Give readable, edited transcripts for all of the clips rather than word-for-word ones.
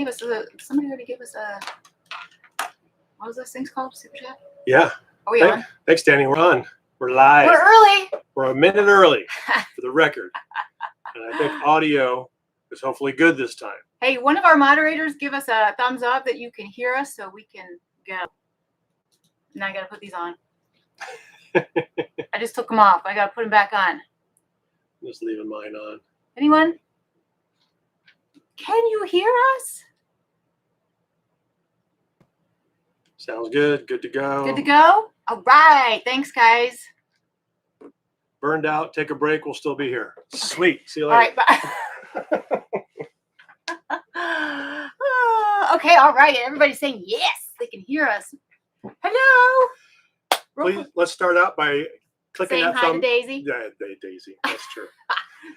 Gave us somebody already gave us a, what was those things called? Super chat? Yeah. Are we on? Thanks, Danny. We're on. We're live. We're early. We're a minute early for the record. And I think audio is hopefully good this time. Hey, one of our moderators give us a thumbs up that you can hear us so we can go. Now I got to put these on. I just took them off. I got to put them back on. I'm just leaving mine on. Anyone? Can you hear us? Sounds good. Good to go. Good to go? All right. Thanks, guys. Burned out. Take a break. We'll still be here. Sweet. See you later. All right. Bye. Okay. All right. Everybody's saying yes. They can hear us. Hello. Please, let's start out by clicking saying that hi thumb. to Daisy. Yeah, Daisy. That's true.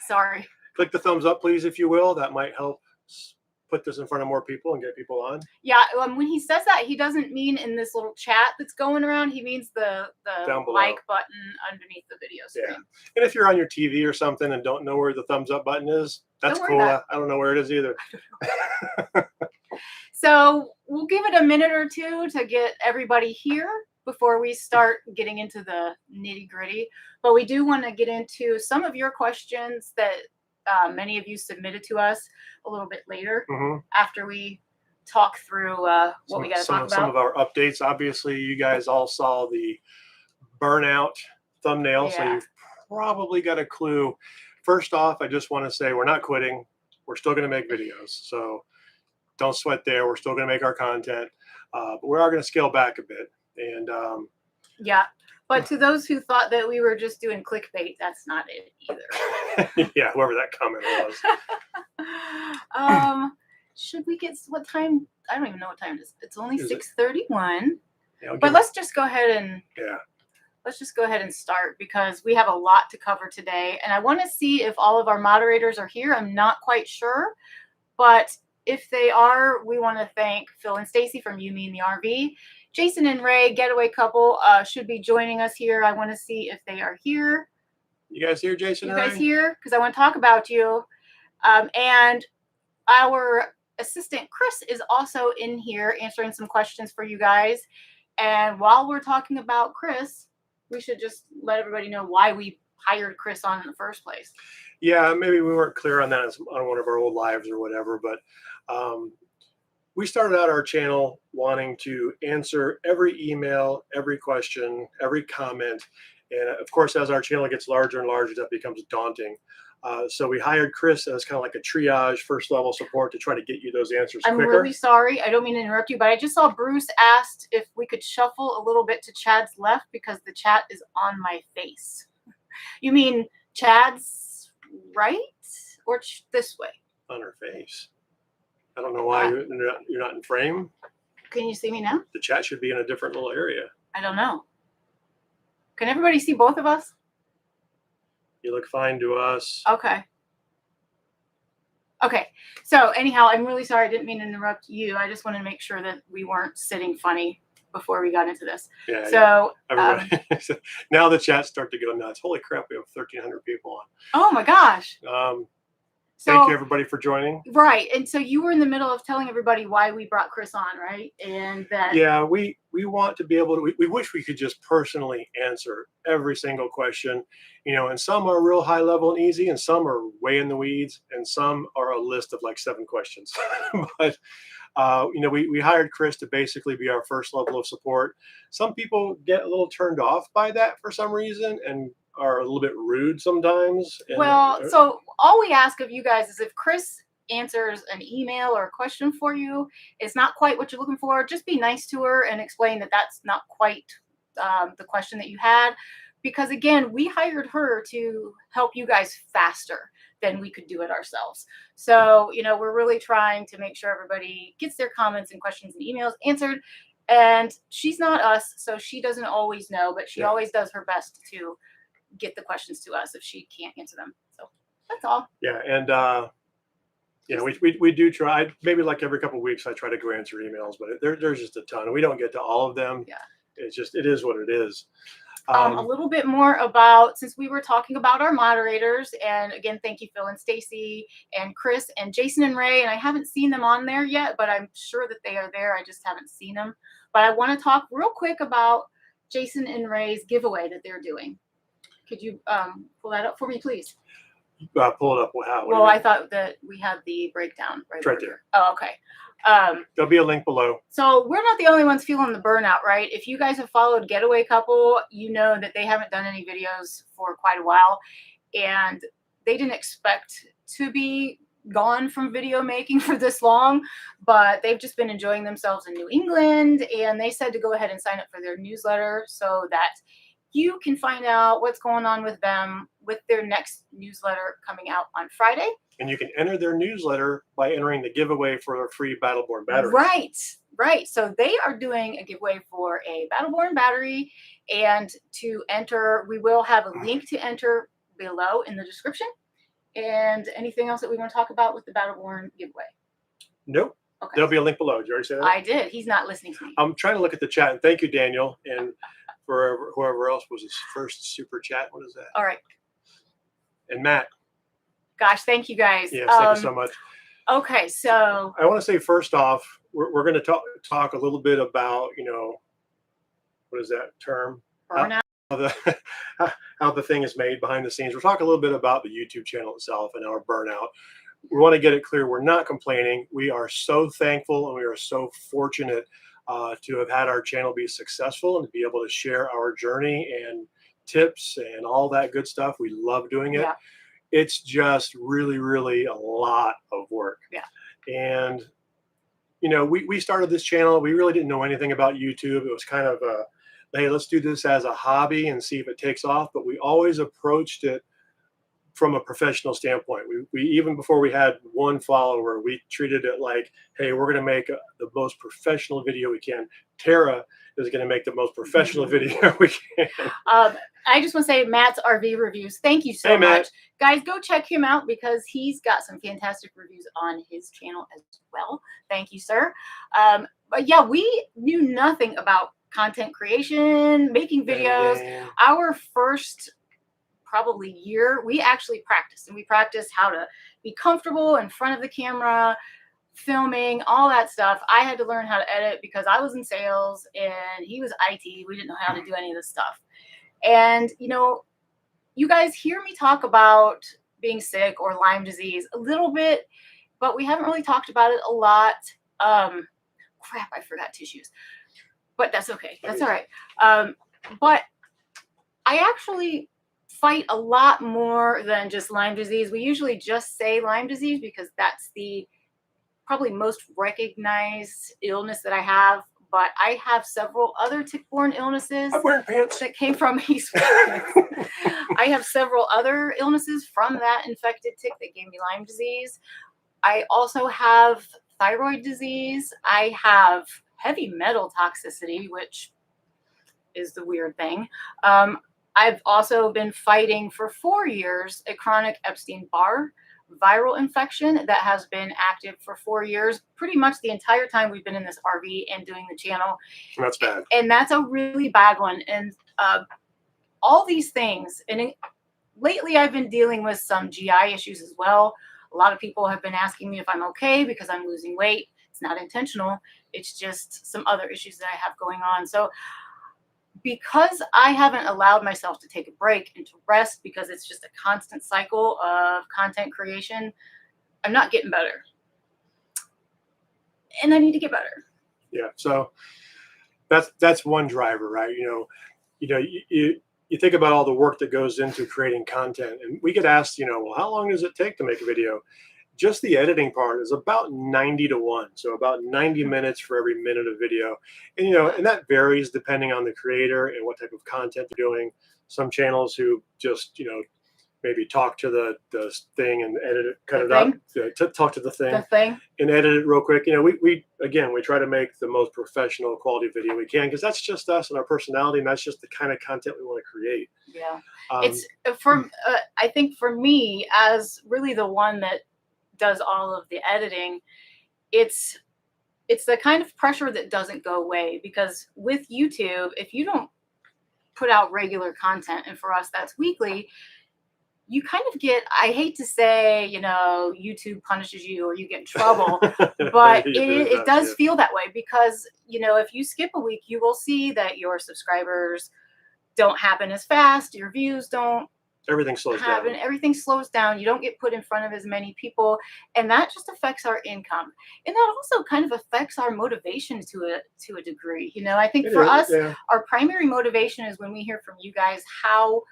Sorry. Click the thumbs up, please, if you will. That might help put this in front of more people and get people on. Yeah, when he says that, he doesn't mean in this little chat that's going around. He means the like button underneath the video screen. Yeah, and if you're on your TV or something and don't know where the thumbs up button is, that's cool. I don't know where it is either. So we'll give it a minute or two to get everybody here before we start getting into the nitty gritty. But we do want to get into some of your questions that many of you submitted to us a little bit later after we talk through what we got to talk about. Some of our updates. Obviously, you guys all saw the burnout thumbnail, so you've probably got a clue. First off, I just want to say we're not quitting. We're still going to make videos, so don't sweat there. We're still going to make our content, but we are going to scale back a bit. And yeah. But to those who thought that we were just doing clickbait, that's not it either. Yeah, whoever that comment was. Should we get what time? I don't even know what time it is. It's only 6:31. Yeah, but let's just go ahead and let's just go ahead and start because we have a lot to cover today. And I want to see if all of our moderators are here. I'm not quite sure, but if they are, we want to thank Phil and Stacy from You Me and the RV. Jason and Ray, getaway couple, should be joining us here. I want to see if they are here. You guys here, Jason and Ray? You guys here? Because I want to talk about you. And our assistant, Chris, is also in here answering some questions for you guys. And while we're talking about Chris, we should just let everybody know why we hired Chris on in the first place. Yeah, maybe we weren't clear on that on one of our old lives or whatever, but we started out our channel wanting to answer every email, every question, every comment. And of course, as our channel gets larger and larger, that becomes daunting. So we hired Chris as kind of like a triage, first level support to try to get you those answers quicker. I'm really sorry. I don't mean to interrupt you, but I just saw Bruce asked if we could shuffle a little bit to Chad's left because the chat is on my face. You mean Chad's right or this way? On her face. I don't know why you're not in frame. Can you see me now? The chat should be in a different little area. I don't know. Can everybody see both of us? You look fine to us. Okay. Okay. So anyhow, I'm really sorry. I didn't mean to interrupt you. I just wanted to make sure that we weren't sitting funny before we got into this. Yeah. So everybody, now the chats start to go nuts. Holy crap, we have 1,300 people on. Oh my gosh. Thank you everybody for joining. Right. And so you were in the middle of telling everybody why we brought Chris on, right? And that we want to be able to, we wish we could just personally answer every single question, and some are real high level and easy, and some are way in the weeds, and some are a list of like 7 questions. But we hired Chris to basically be our first level of support. Some people get a little turned off by that for some reason and are a little bit rude sometimes. Well, so all we ask of you guys is if Chris answers an email or a question for you, it's not quite what you're looking for, just be nice to her and explain that that's not quite the question that you had. Because again, we hired her to help you guys faster than we could do it ourselves. So, we're really trying to make sure everybody gets their comments and questions and emails answered. And she's not us, so she doesn't always know, but she always does her best to get the questions to us if she can't answer them. So that's all. Yeah. And we do try, maybe like every couple of weeks I try to go answer emails, but there's just a ton and we don't get to all of them. Yeah. It is what it is. A little bit more about, since we were talking about our moderators, and again, thank you, Phil and Stacy and Chris and Jason and Ray. And I haven't seen them on there yet, but I'm sure that they are there. I just haven't seen them. But I want to talk real quick about Jason and Ray's giveaway that they're doing. Could you pull that up for me, please? Pull it up. Well, I thought that we had the breakdown right there. Oh, okay. There'll be a link below. So we're not the only ones feeling the burnout, right? If you guys have followed Getaway Couple, you know that they haven't done any videos for quite a while, and they didn't expect to be gone from video making for this long, but they've just been enjoying themselves in New England, and they said to go ahead and sign up for their newsletter so that you can find out what's going on with them with their next newsletter coming out on Friday. And you can enter their newsletter by entering the giveaway for their free Battleborn battery. Right. So they are doing a giveaway for a Battleborn battery. And to enter, we will have a link to enter below in the description. And anything else that we want to talk about with the Battleborn giveaway? Nope. Okay. There'll be a link below. Did you already say that? I did. He's not listening to me. I'm trying to look at the chat. And thank you, Daniel. And for whoever else was his first super chat. What is that? All right. And Matt. Gosh, thank you guys. Yes, thank you so much. Okay, so I want to say first off, we're going to talk a little bit about, what is that term? Burnout. How the thing is made behind the scenes. We'll talk a little bit about the YouTube channel itself and our burnout. We want to get it clear. We're not complaining. We are so thankful and we are so fortunate to have had our channel be successful and to be able to share our journey and tips and all that good stuff. We love doing it. Yeah. It's just really, really a lot of work. Yeah. And, we started this channel. We really didn't know anything about YouTube. It was kind of hey, let's do this as a hobby and see if it takes off. But we always approached it from a professional standpoint. We even before we had one follower, we treated it like, hey, we're going to make the most professional video we can. Tara is going to make the most professional video we can. I just want to say Matt's RV reviews. Thank you so much. Guys, go check him out because he's got some fantastic reviews on his channel as well. Thank you, sir. But yeah, we knew nothing about content creation, making videos. Our first probably year, we actually practiced, and we practiced how to be comfortable in front of the camera, filming, all that stuff. I had to learn how to edit because I was in sales and he was IT. We didn't know how to do any of this stuff. And, you guys hear me talk about being sick or Lyme disease a little bit, but we haven't really talked about it a lot. Crap, I forgot tissues. But that's okay. That's all right. But I actually fight a lot more than just Lyme disease. We usually just say Lyme disease because that's the probably most recognized illness that I have. But I have several other tick-borne illnesses. I'm wearing pants. That came from I have several other illnesses from that infected tick that gave me Lyme disease. I also have thyroid disease. I have heavy metal toxicity, which is the weird thing. I've also been fighting for 4 years a chronic Epstein-Barr viral infection that has been active for 4 years, pretty much the entire time we've been in this RV and doing the channel. That's bad. And that's a really bad one. And all these things. And lately I've been dealing with some GI issues as well. A lot of people have been asking me if I'm okay because I'm losing weight. It's not intentional. It's just some other issues that I have going on. So because I haven't allowed myself to take a break and to rest because it's just a constant cycle of content creation, I'm not getting better. And I need to get better. Yeah. So that's one driver, right? You think about all the work that goes into creating content, and we get asked, well, how long does it take to make a video? Just the editing part is about 90-1. So about 90 minutes for every minute of video. And, and that varies depending on the creator and what type of content they're doing. Some channels who just, maybe talk to the thing and edit it, cut it up, talk to the thing and edit it real quick. We try to make the most professional quality video we can because that's just us and our personality. And that's just the kind of content we want to create. Yeah. It's I think for me, as really the one that does all of the editing, it's the kind of pressure that doesn't go away, because with YouTube, if you don't put out regular content, and for us that's weekly, you kind of get, I hate to say, YouTube punishes you or you get in trouble, but it does feel that way because, if you skip a week, you will see that your subscribers don't happen as fast, your views don't Everything slows down. Everything slows down. You don't get put in front of as many people, and that just affects our income, and that also kind of affects our motivation to a degree. I think for us, our primary motivation is when we hear from you guys how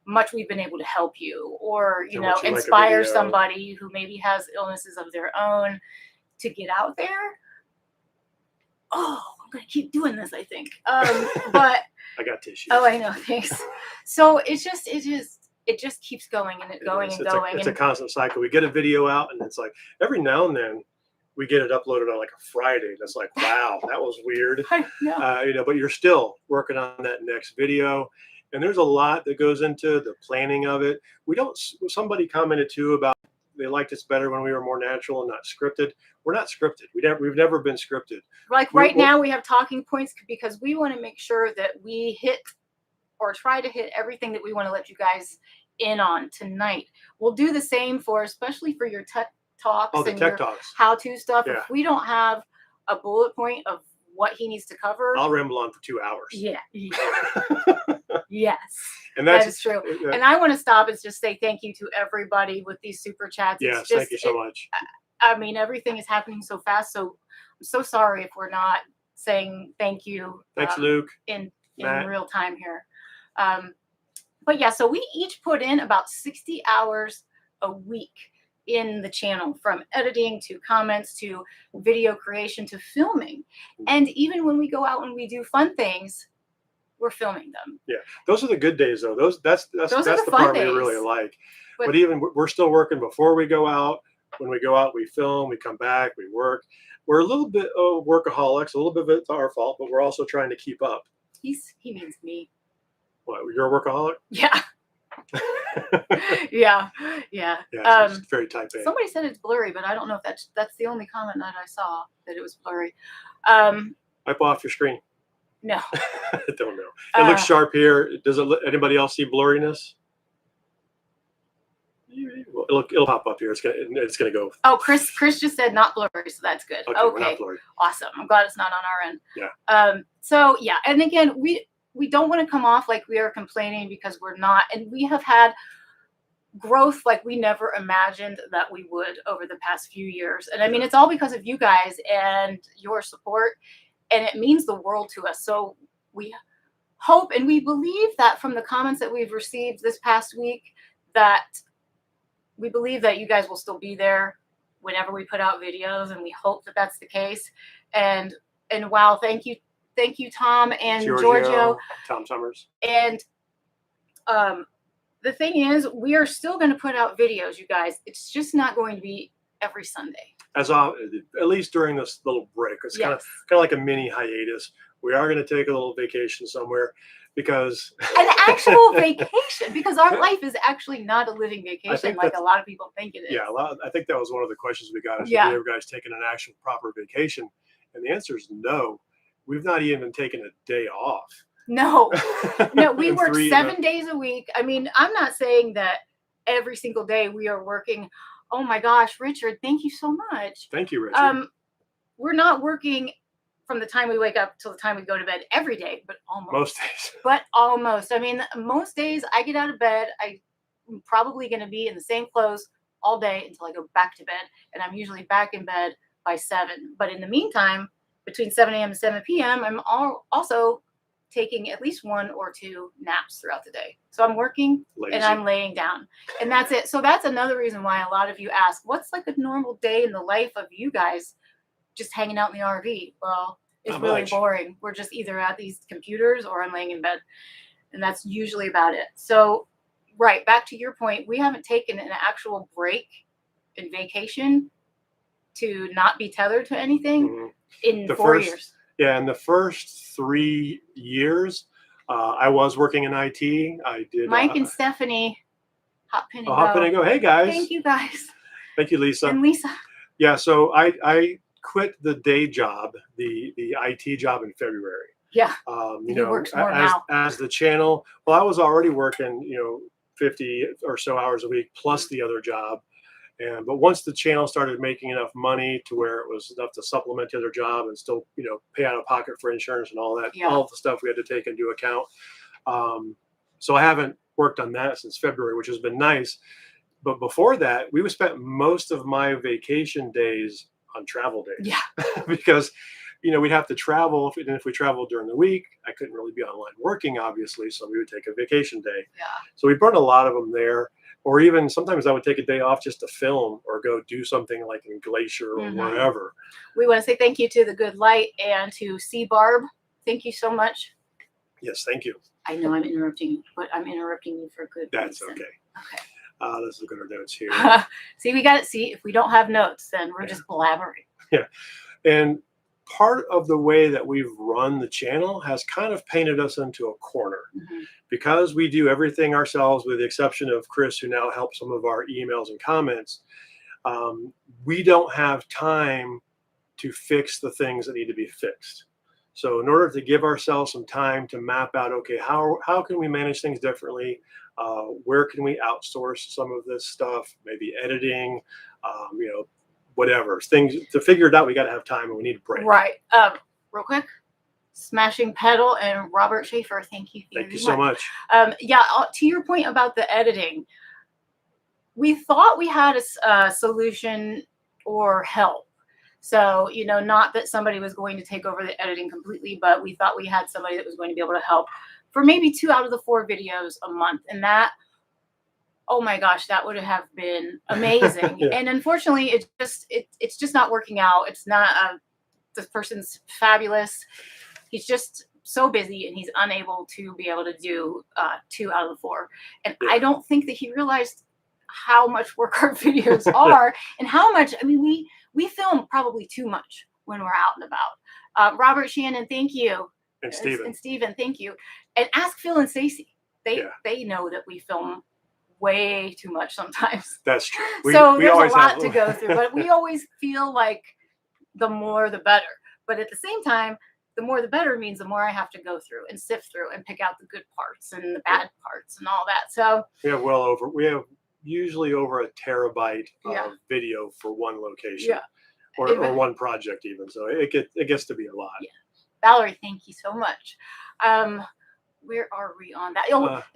much we've been able to help you, or inspire somebody who maybe has illnesses of their own to get out there. Oh, I'm gonna keep doing this, I think. But I got tissues. Oh, I know. Thanks. So it just keeps going and going. It's a constant cycle. We get a video out, and it's like every now and then we get it uploaded on like a Friday. That's like, wow, that was weird. I know. But you're still working on that next video, and there's a lot that goes into the planning of it. Somebody commented too about they liked us better when we were more natural and not scripted. We're not scripted. We've never been scripted. Like right now we have talking points because we want to make sure that we hit or try to hit everything that we want to let you guys in on tonight. We'll do the same especially for your tech talks and your how-to stuff. Yeah. If we don't have a bullet point of what he needs to cover, I'll ramble on for 2 hours. Yeah. Yes. And that is true. And I want to stop and just say thank you to everybody with these super chats. Yes, thank you so much. I mean, everything is happening so fast. So I'm so sorry if we're not saying thank you. Thanks, Luke. In real time here. But yeah, so we each put in about 60 hours a week in the channel, from editing to comments to video creation to filming. And even when we go out and we do fun things, we're filming them. Yeah, those are the good days, though. That's the part we really like. But even we're still working before we go out. When we go out, we film, we come back, we work. We're a little bit workaholics. A little bit of it's our fault, but we're also trying to keep up. He means me. What? You're a workaholic? Yeah. Yeah. Yeah. It's very type A. Somebody said it's blurry, but I don't know if that's the only comment that I saw that it was blurry. Wipe off your screen. No. I don't know. It looks sharp here. Does anybody else see blurriness? It'll pop up here. It's gonna go. Oh, Chris just said not blurry, so that's good. Okay. We're not blurry. Awesome. I'm glad it's not on our end. Yeah. So yeah, and again, we don't want to come off like we are complaining, because we're not, and we have had growth like we never imagined that we would over the past few years. And I mean, it's all because of you guys and your support, and it means the world to us. So we hope and we believe that from the comments that we've received this past week, that we believe that you guys will still be there whenever we put out videos, and we hope that that's the case. And wow, thank you, Tom and Giorgio. Tom Summers. And the thing is, we are still going to put out videos, you guys. It's just not going to be every Sunday. At least during this little break. It's kind of like a mini hiatus. We are going to take a little vacation somewhere, because an actual vacation, because our life is actually not a living vacation like a lot of people think it is. Yeah, I think that was one of the questions we got. Is have you guys taken an actual proper vacation? And the answer is no. We've not even taken a day off. No, we work 7 days a week. I mean, I'm not saying that every single day we are working. Oh my gosh, Richard, thank you so much. Thank you, Richard. We're not working from the time we wake up till the time we go to bed every day, but almost. Most days. But almost. I mean, most days I get out of bed, I'm probably going to be in the same clothes all day until I go back to bed, and I'm usually back in bed by 7. But in the meantime, between 7 a.m. and 7 p.m., I'm also taking at least 1 or 2 naps throughout the day. So I'm working and I'm laying down, and that's it. So that's another reason why a lot of you ask, what's like a normal day in the life of you guys just hanging out in the RV? Well, it's really boring. We're just either at these computers or I'm laying in bed, and that's usually about it. So right, back to your point, we haven't taken an actual break and vacation to not be tethered to anything in 4 years. Yeah, in the first 3 years, I was working in IT. I did. Mike and Stephanie, hop in and go. Hop in and go. Hey, guys. Thank you, guys. Thank you, Lisa. And Lisa. Yeah, so I quit the day job, the IT job, in February. Yeah. You He know, works more as now. the channel. Well, I was already working, 50 or so hours a week plus the other job. And but once the channel started making enough money to where it was enough to supplement the other job and still, pay out of pocket for insurance and all that, Yeah. all the stuff we had to take into account. So I haven't worked on that since February, which has been nice. But before that, we would spent most of my vacation days on travel days. Yeah. Because we'd have to travel. If we traveled during the week, I couldn't really be online working, obviously. So we would take a vacation day. Yeah. So we burned a lot of them there. Or even sometimes I would take a day off just to film or go do something like in Glacier or wherever. We want to say thank you to the Good Light and to C Barb. Thank you so much. Yes, thank you. I know I'm interrupting you, but I'm interrupting you for good That's reason. okay. Okay. Let's look at our notes here. See, we got it. See, if we don't have notes, then we're just blabbering. Yeah. And part of the way that we've run the channel has kind of painted us into a corner because we do everything ourselves, with the exception of Chris, who now helps some of our emails and comments. We don't have time to fix the things that need to be fixed. So in order to give ourselves some time to map out, okay, how can we manage things differently? Where can we outsource some of this stuff? Maybe editing, whatever things to figure it out. We got to have time, and we need a break. Right. Real quick, Smashing Pedal and Robert Schaefer. Thank you. Thank you so much. Yeah. To your point about the editing, we thought we had a solution or help. So, not that somebody was going to take over the editing completely, but we thought we had somebody that was going to be able to help for maybe 2 out of the 4 videos a month. And that, oh my gosh, that would have been amazing. Yeah. And unfortunately, it's just not working out. It's not, this person's fabulous. He's just so busy and he's unable to be able to do 2 out of the 4. And I don't think that he realized how much work our videos are and how much, we film probably too much when we're out and about. Robert, Shannon, thank you. And Steven. And Steven, thank you. And ask Phil and Stacy. They know that we film way too much sometimes. That's true. So there's a lot to go through, but we always feel like the more the better. But at the same time, the more the better means the more I have to go through and sift through and pick out the good parts and the bad parts and all that. So we have usually over a terabyte of video for one location. Yeah. Or one project even. So it gets to be a lot. Yeah. Valerie, thank you so much. Where are we on that?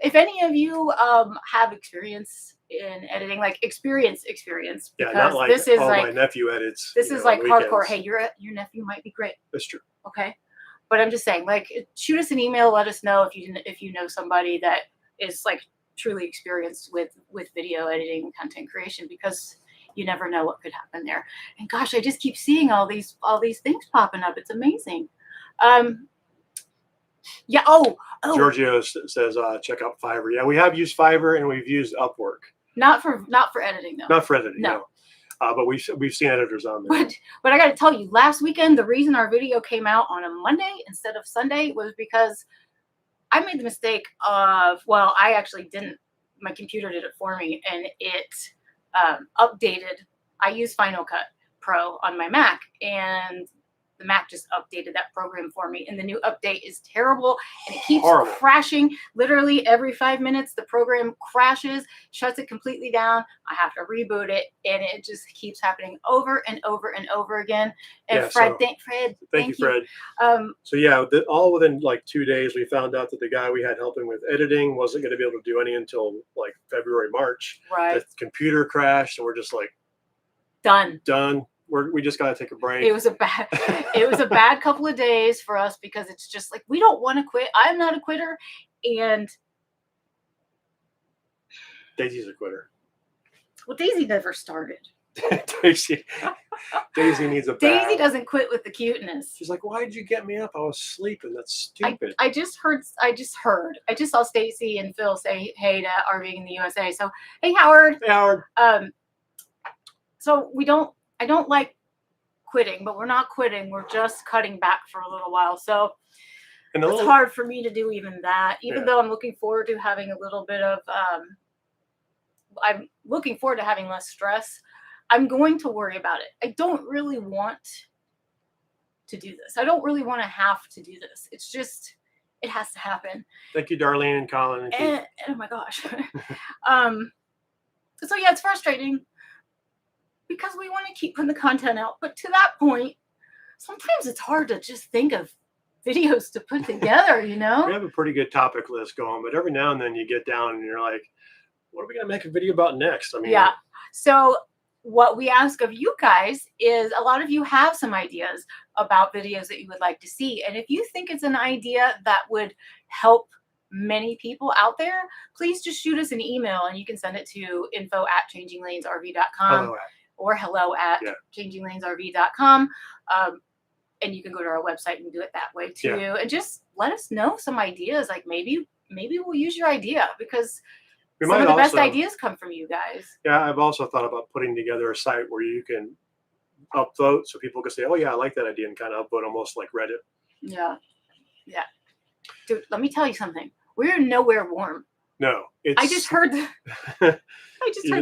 If any of you have experience in editing, like experience, because not like this is like my nephew edits. This is like hardcore. Hey, your nephew might be great. That's true. Okay, but I'm just saying, like, shoot us an email. Let us know if you know somebody that is like truly experienced with video editing and content creation, because you never know what could happen there. And gosh, I just keep seeing all these things popping up. It's amazing. Yeah. Oh. Giorgio says, check out Fiverr. Yeah, we have used Fiverr and we've used Upwork. Not for editing though. Not for editing. No. But we've seen editors on there. But I got to tell you, last weekend the reason our video came out on a Monday instead of Sunday was because I made the mistake of, well, I actually didn't. My computer did it for me, and it updated. I use Final Cut Pro on my Mac, and the Mac just updated that program for me. And the new update is terrible, and it keeps crashing. Literally every 5 minutes, the program crashes, shuts it completely down. I have to reboot it, and it just keeps happening over and over and over again. And Fred, thank you, Fred. So all within like 2 days, we found out that the guy we had helping with editing wasn't going to be able to do any until like February, March. Right. The computer crashed, and we're just like done. We just got to take a break. It was a bad couple of days for us, because it's just like, we don't want to quit. I'm not a quitter. And Daisy's a quitter. Well, Daisy never started. Daisy needs a bath. Daisy doesn't quit with the cuteness. She's like, why did you get me up? I was sleeping. That's stupid. I just heard. I just saw Stacy and Phil say hey to RVing in the USA. So, hey, Howard. Hey, Howard. So I don't like quitting, but we're not quitting. We're just cutting back for a little while. So it's hard for me to do even that, even though I'm looking forward to having a little bit of, I'm looking forward to having less stress. I'm going to worry about it. I don't really want to do this. I don't really want to have to do this. It's just, it has to happen. Thank you, Darlene and Colin and Keith. And oh my gosh. So yeah, it's frustrating because we want to keep putting the content out. But to that point, sometimes it's hard to just think of videos to put together, you know? We have a pretty good topic list going, but every now and then you get down and you're like, what are we going to make a video about next? I mean, yeah. So what we ask of you guys is, a lot of you have some ideas about videos that you would like to see. And if you think it's an idea that would help many people out there, please just shoot us an email, and you can send it to info@changinglanesrv.com hello, or hello@changinglanesrv.com. And you can go to our website and do it that way too. Yeah. And just let us know some ideas. Like maybe we'll use your idea, because we some might of the best also- ideas come from you guys. Yeah, I've also thought about putting together a site where you can upvote, so people can say, oh yeah, I like that idea, and kind of upvote almost like Reddit. Yeah. Yeah. Dude, let me tell you something. We're nowhere warm. No, it's. I just heard heard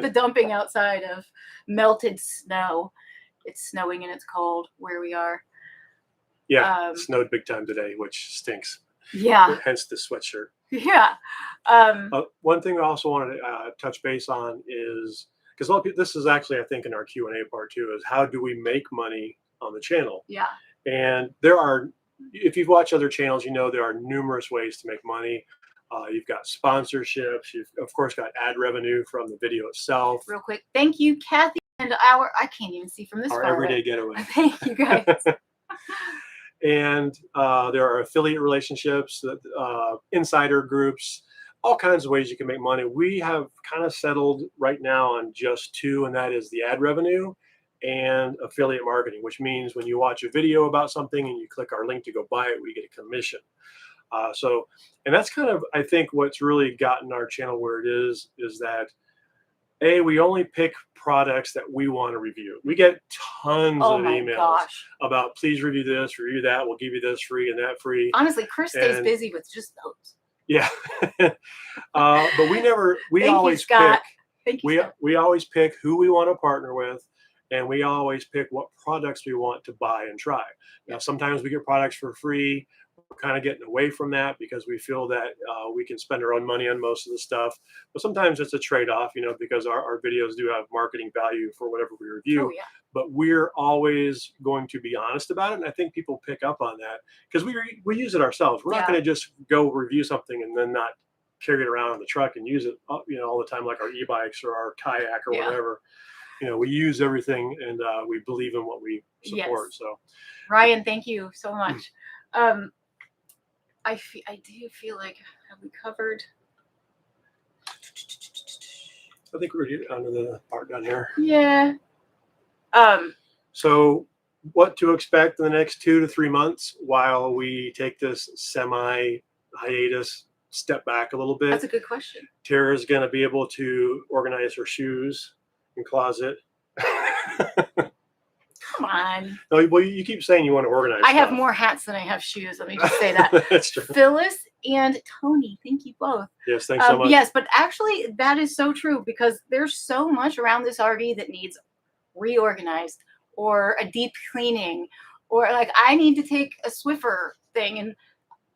the dumping outside of melted snow. It's snowing and it's cold where we are. Yeah, it snowed big time today, which stinks. Yeah. Hence the sweatshirt. Yeah. One thing I also wanted to touch base on is, because a lot of people, this is actually, I think, in our Q&A part too, is how do we make money on the channel? Yeah. And there are, if you've watched other channels, you know there are numerous ways to make money. You've got sponsorships. You've, of course, got ad revenue from the video itself. Real quick. Thank you, Kathy, and I can't even see from this Our far everyday away. getaway. Thank you, guys. And there are affiliate relationships, insider groups, all kinds of ways you can make money. We have kind of settled right now on just two, and that is the ad revenue and affiliate marketing, which means when you watch a video about something and you click our link to go buy it, we get a commission. And that's kind of, I think, what's really gotten our channel where it is that, we only pick products that we want to review. We get tons of emails about, please review this, review that. We'll give you this free and that free. Honestly, Chris stays busy with just those. Yeah. But we always pick who we want to partner with, and we always pick what products we want to buy and try. Now, sometimes we get products for free. We're kind of getting away from that because we feel that we can spend our own money on most of the stuff. But sometimes it's a trade-off, because our videos do have marketing value for whatever we review. Oh, yeah. But we're always going to be honest about it. And I think people pick up on that because we use it ourselves. We're not going to just go review something and then not carry it around in the truck and use it, all the time, like our e-bikes or our kayak or whatever. We use everything, and we believe in what we support. Yes. So, Ryan, thank you so much. I do feel like, have we covered? I think we're under the part down here. Yeah. So what to expect in the next 2 to 3 months while we take this semi-hiatus, step back a little bit? That's a good question. Tara's going to be able to organize her shoes and closet. Come on. No, well, you keep saying you want to organize. I have more hats than I have shoes. Let me just say that. That's true. Phyllis and Tony, thank you both. Yes, thanks so much. Yes, but actually that is so true, because there's so much around this RV that needs reorganized or a deep cleaning, or like I need to take a Swiffer thing and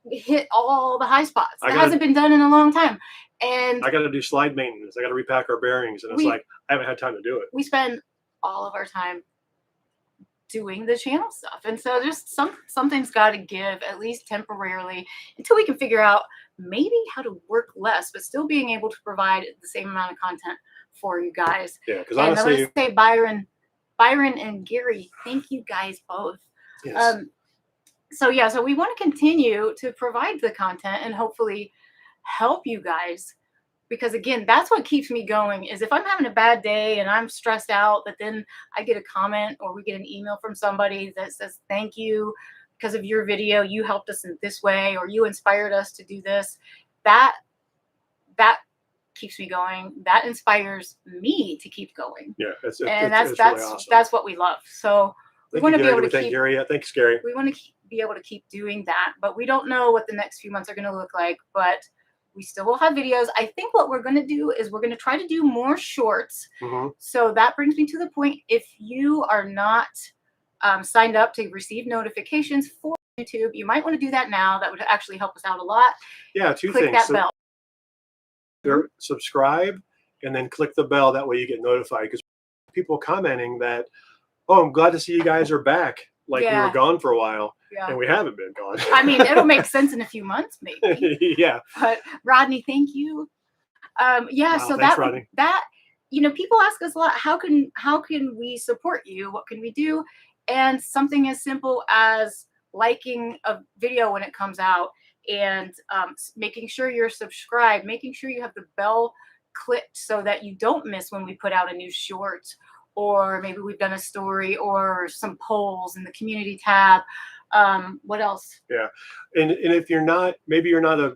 hit all the high spots. That hasn't been done in a long time. And I got to do slide maintenance. I got to repack our bearings. And it's like, I haven't had time to do it. We spend all of our time doing the channel stuff. And so just something's got to give, at least temporarily, until we can figure out maybe how to work less, but still being able to provide the same amount of content for you guys. Yeah, because honestly, I want to say Byron and Gary, thank you guys both. Yes. So we want to continue to provide the content and hopefully help you guys, because again, that's what keeps me going. Is if I'm having a bad day and I'm stressed out, but then I get a comment or we get an email from somebody that says, thank you, because of your video, you helped us in this way, or you inspired us to do this. That keeps me going. That inspires me to keep going. Yeah, that's really awesome. That's what we love. So we want to be able to keep. Gary. Yeah, thanks, Gary. We want to be able to keep doing that, but we don't know what the next few months are going to look like. But we still will have videos. I think what we're going to do is we're going to try to do more shorts. Mm-hmm. So that brings me to the point. If you are not signed up to receive notifications for YouTube. You might want to do that now. That would actually help us out a lot. Yeah, two Click things. that So bell. subscribe and then click the bell. That way you get notified, because people commenting that, oh, I'm glad to see you guys are back. Like we were Yeah. gone for a while, Yeah. and we haven't been gone. I mean, it'll make sense in a few months, maybe. Yeah. But Rodney, thank you. Yeah. Wow, So thanks, Rodney. that people ask us a lot. How can we support you? What can we do? And something as simple as liking a video when it comes out, and making sure you're subscribed, making sure you have the bell clicked so that you don't miss when we put out a new short, or maybe we've done a story or some polls in the community tab. What else? Yeah, and if you're not, maybe you're not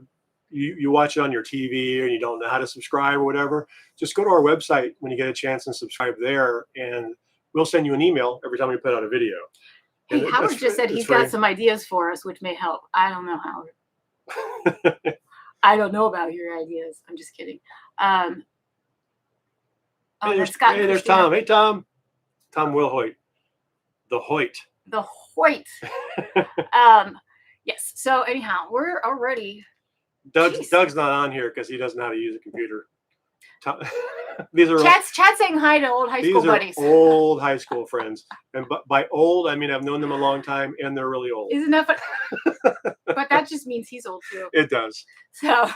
you watch it on your TV and you don't know how to subscribe or whatever, just go to our website when you get a chance and subscribe there, and we'll send you an email every time we put out a video. Hey, And Howard just said he's got free. some ideas for us, which may help. I don't know, Howard. I don't know about your ideas. I'm just kidding. Oh, Hey, that's Scott and there's Christina. Tom. Hey, Tom. Tom Wilhoit. The Hoyt. The Hoyt. Yes. So anyhow, we're already. Doug's not on here because he doesn't know how to use a computer. These are Chad's saying hi to old high school buddies. Old high school friends, and by old I mean I've known them a long time, and they're really old. Isn't that fun? But that just means he's old too. It does. So,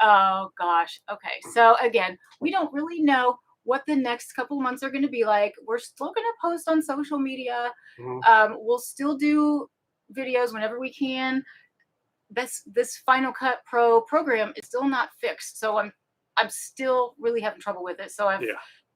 oh gosh. Okay. So again, we don't really know what the next couple of months are going to be like. We're still going to post on social media. Mm-hmm. We'll still do videos whenever we can. This Final Cut Pro program is still not fixed, so I'm still really having trouble with it. So I've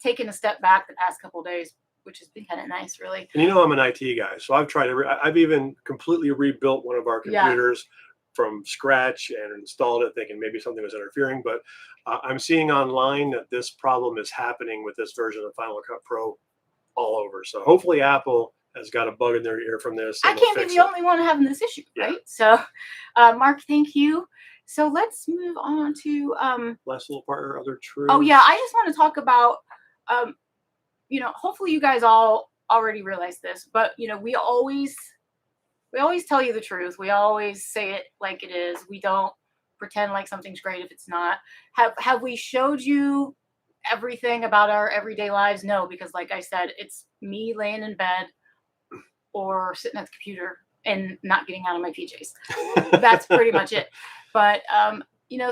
taken a step back the past couple of days, which has been kind of nice, really. And I'm an IT guy, so I've tried I've even completely rebuilt one of our computers from scratch and installed it, thinking maybe something was interfering. But I'm seeing online that this problem is happening with this version of Final Cut Pro all over. So hopefully Apple has got a bug in their ear from this. I can't be the only one having this issue, right? So, Mark, thank you. So let's move on to last little part or other truths. Oh yeah, I just want to talk about hopefully you guys all already realize this, but we always tell you the truth. We always say it like it is. We don't pretend like something's great if it's not. Have we showed you everything about our everyday lives? No, because like I said, it's me laying in bed or sitting at the computer and not getting out of my PJs. That's pretty much it. But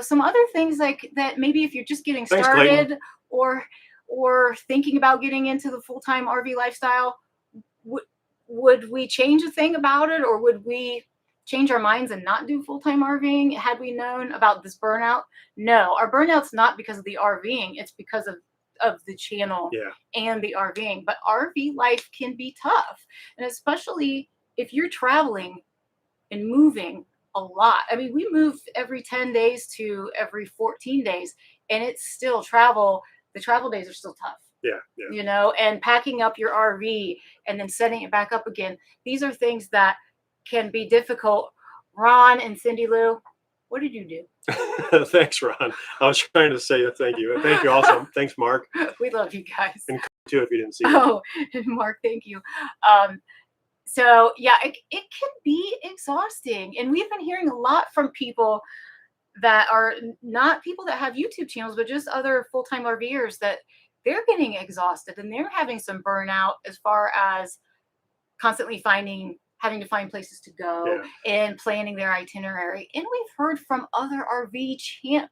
some other things like that, maybe if you're just getting started or thinking about getting into the full-time RV lifestyle, would we change a thing about it, or would we change our minds and not do full-time RVing had we known about this burnout? No, our burnout's not because of the RVing, it's because of the channel and the RVing. But RV life can be tough, and especially if you're traveling and moving a lot. I mean, we move every 10 days to every 14 days, and it's still travel. The travel days are still tough. Yeah. And packing up your RV and then setting it back up again. These are things that can be difficult. Ron and Cindy Lou, what did you do? Thanks, Ron. I was trying to say thank you. And thank you also. Thanks, Mark. We love you guys. And too, if you didn't see it. Oh, and Mark, thank you. So yeah, it can be exhausting. And we've been hearing a lot from people that are not people that have YouTube channels, but just other full-time RVers, that they're getting exhausted and they're having some burnout as far as constantly having to find places to go and planning their itinerary. And we've heard from other RV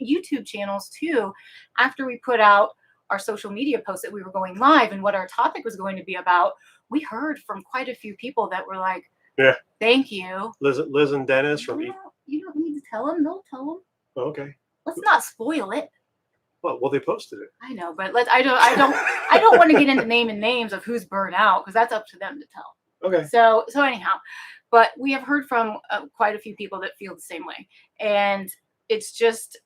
YouTube channels too, after we put out our social media post that we were going live and what our topic was going to be about. We heard from quite a few people that were like, thank you. Liz and Dennis from You don't need to tell them. They'll tell them. Okay. Let's not spoil it. Well, they posted it. I know, but I don't want to get into names of who's burned out, because that's up to them to tell. Okay. So anyhow, but we have heard from quite a few people that feel the same way, and it's just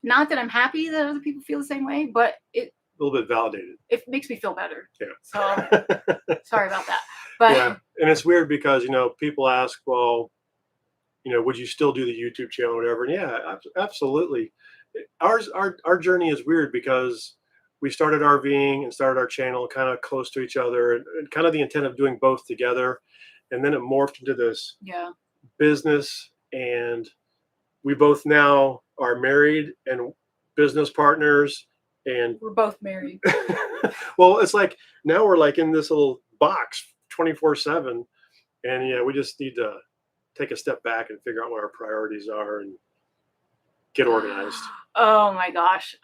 not that I'm happy that other people feel the same way, but a little bit validated. It makes me feel better. Yeah. So sorry about that. But and it's weird because people ask, well, would you still do the YouTube channel or whatever? And yeah, absolutely. Our journey is weird because we started RVing and started our channel kind of close to each other, and kind of the intent of doing both together. And then it morphed into this Yeah. business, and we both now are married and business partners. And We're both married. well, it's like now we're like in this little box 24/7. And yeah, we just need to take a step back and figure out what our priorities are and get organized. Oh my gosh.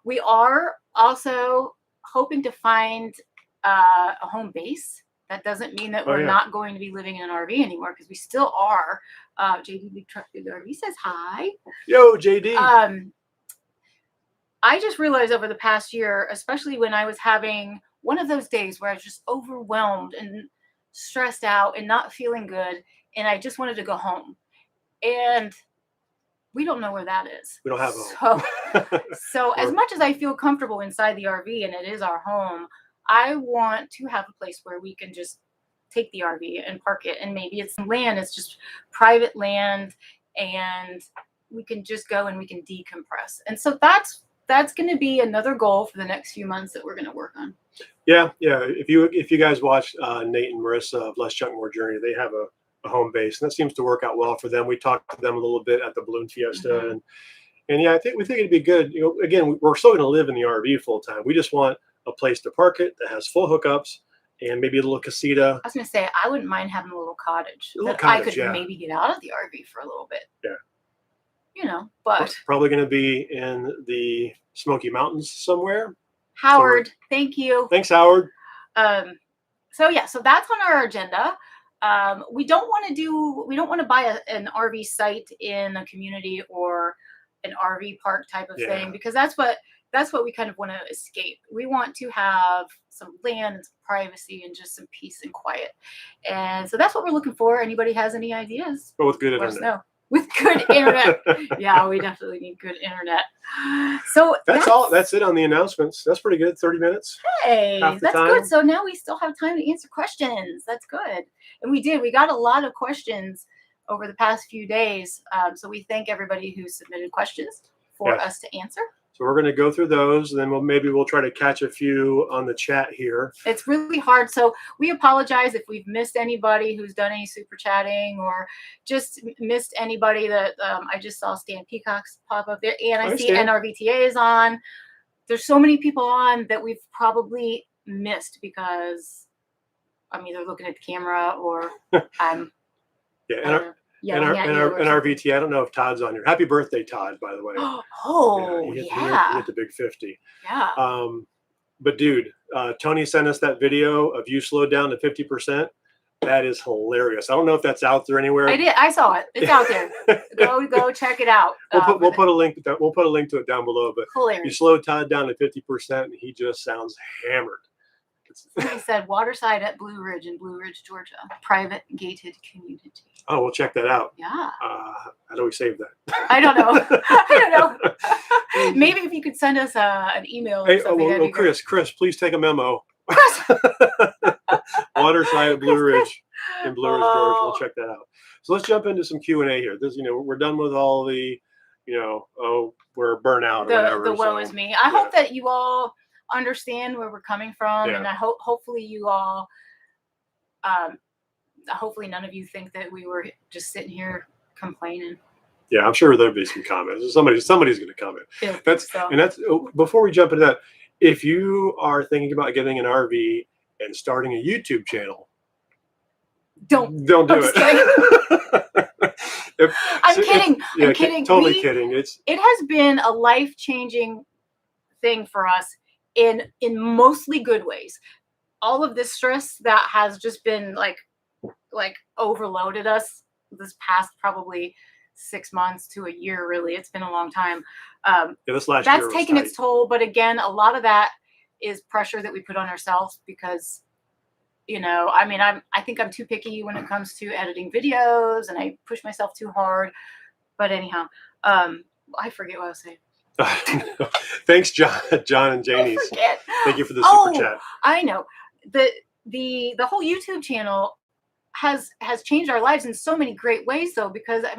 We are also hoping to find a home base. That doesn't mean that Oh, we're yeah. not going to be living in an RV anymore, because we still are. JD Big Truck Big RV says hi. Yo, JD. I just realized over the past year, especially when I was having one of those days where I was just overwhelmed and stressed out and not feeling good, and I just wanted to go home. And we don't know where that is. We don't have a home. So as much as I feel comfortable inside the RV and it is our home, I want to have a place where we can just take the RV and park it, and maybe it's land, it's just private land, and we can just go and we can decompress. And so that's going to be another goal for the next few months that we're going to work on. Yeah. If you guys watch Nate and Marissa of Less Junk More Journey, they have a home base, and that seems to work out well for them. We talked to them a little bit at the Balloon Fiesta, Mhm. and yeah, we think it'd be good. You know, again, we're still going to live in the RV full time. We just want a place to park it that has full hookups and maybe a little casita. I was going to say, I wouldn't mind having a little cottage A little that I cottage, could yeah. maybe get out of the RV for a little bit. Yeah. You know, but Probably going to be in the Smoky Mountains somewhere. Howard, thank you. Thanks, Howard. So yeah, so that's on our agenda. We don't want to buy an RV site in a community or an RV park type of thing, because that's what we kind of want to escape. We want to have some land and some privacy and just some peace and quiet. And so that's what we're looking for. Anybody has any ideas? But with good Let us internet. know. With good internet. Yeah, we definitely need good internet. So that's all. That's it on the announcements. That's pretty good. 30 minutes. Hey, Half the that's time. good. So now we still have time to answer questions. That's good. And we got a lot of questions over the past few days. So we thank everybody who submitted questions for us to answer. So we're going to go through those, and then we'll try to catch a few on the chat here. It's really hard. So we apologize if we've missed anybody who's done any super chatting, or just missed anybody that I just saw Stan Peacock's pop up there. And I see NRVTA is on. There's so many people on that we've probably missed because I'm either looking at the camera or I'm NRVT. I don't know if Todd's on here. Happy birthday, Todd, by the way. He hit the big 50. Yeah. But dude, Tony sent us that video of you slowed down to 50%. That is hilarious. I don't know if that's out there anywhere. I did. I saw it. It's out there. Go check it out. We'll put a link. We'll put a link to it down below. But hilarious. You slowed Todd down to 50%, and he just sounds hammered. He said Waterside at Blue Ridge in Blue Ridge, Georgia, private gated community. Oh, we'll check that out. Yeah. How do we save that? I don't know. I don't know. Maybe if you could send us an email. Hey, Chris, please take a memo. Waterside at Blue Ridge in Blue Ridge, Georgia. We'll check that out. So let's jump into some Q&A here. This, we're done with all the, we're burnout or whatever. The woe is me. I hope that you all understand where we're coming from, and I hopefully you all hopefully none of you think that we were just sitting here complaining. Yeah, I'm sure there'll be some comments. Somebody's going to comment. That's before we jump into that. If you are thinking about getting an RV and starting a YouTube channel, don't do it. I'm kidding. I'm kidding. Totally kidding. It has been a life-changing thing for us in mostly good ways. All of this stress that has just been like overloaded us this past probably 6 months to a year. Really, it's been a long time. This last year that's taken its toll. But again, a lot of that is pressure that we put on ourselves because, I think I'm too picky when it comes to editing videos, and I push myself too hard. But anyhow, I forget what I was saying. Thanks, John and Janie. Thank you for the super chat. I know the whole YouTube channel has changed our lives in so many great ways, though, because I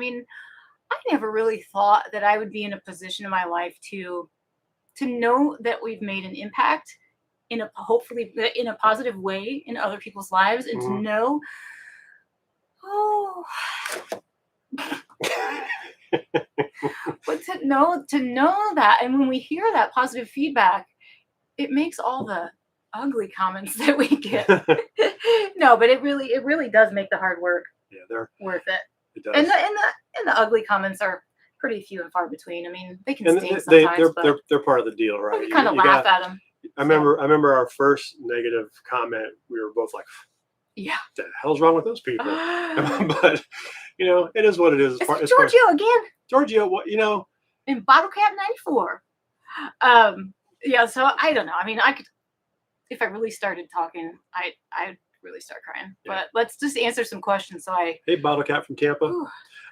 never really thought that I would be in a position in my life to to know that we've made an impact in a hopefully in a positive way in other people's lives, and to Mhm. know, oh, but to know that, and when we hear that positive feedback, it makes all the ugly comments that we get. No, but it really does make the hard work Yeah, they're worth it. it And does. the ugly comments are pretty few and far between. I mean, they can And sting sometimes, but they're part of the deal, right? we kind of You laugh got. at them. I remember our first negative comment. We were both like, Yeah. "What the hell's wrong with those people?" But it is what it is. It's Giorgio again Giorgio, what in Bottle Cap '94. Yeah, so I don't know. I mean, I could, if I really started talking, I'd really start crying. Yeah. But let's just answer some questions. So Hey, Bottle Cat from Tampa. Whew.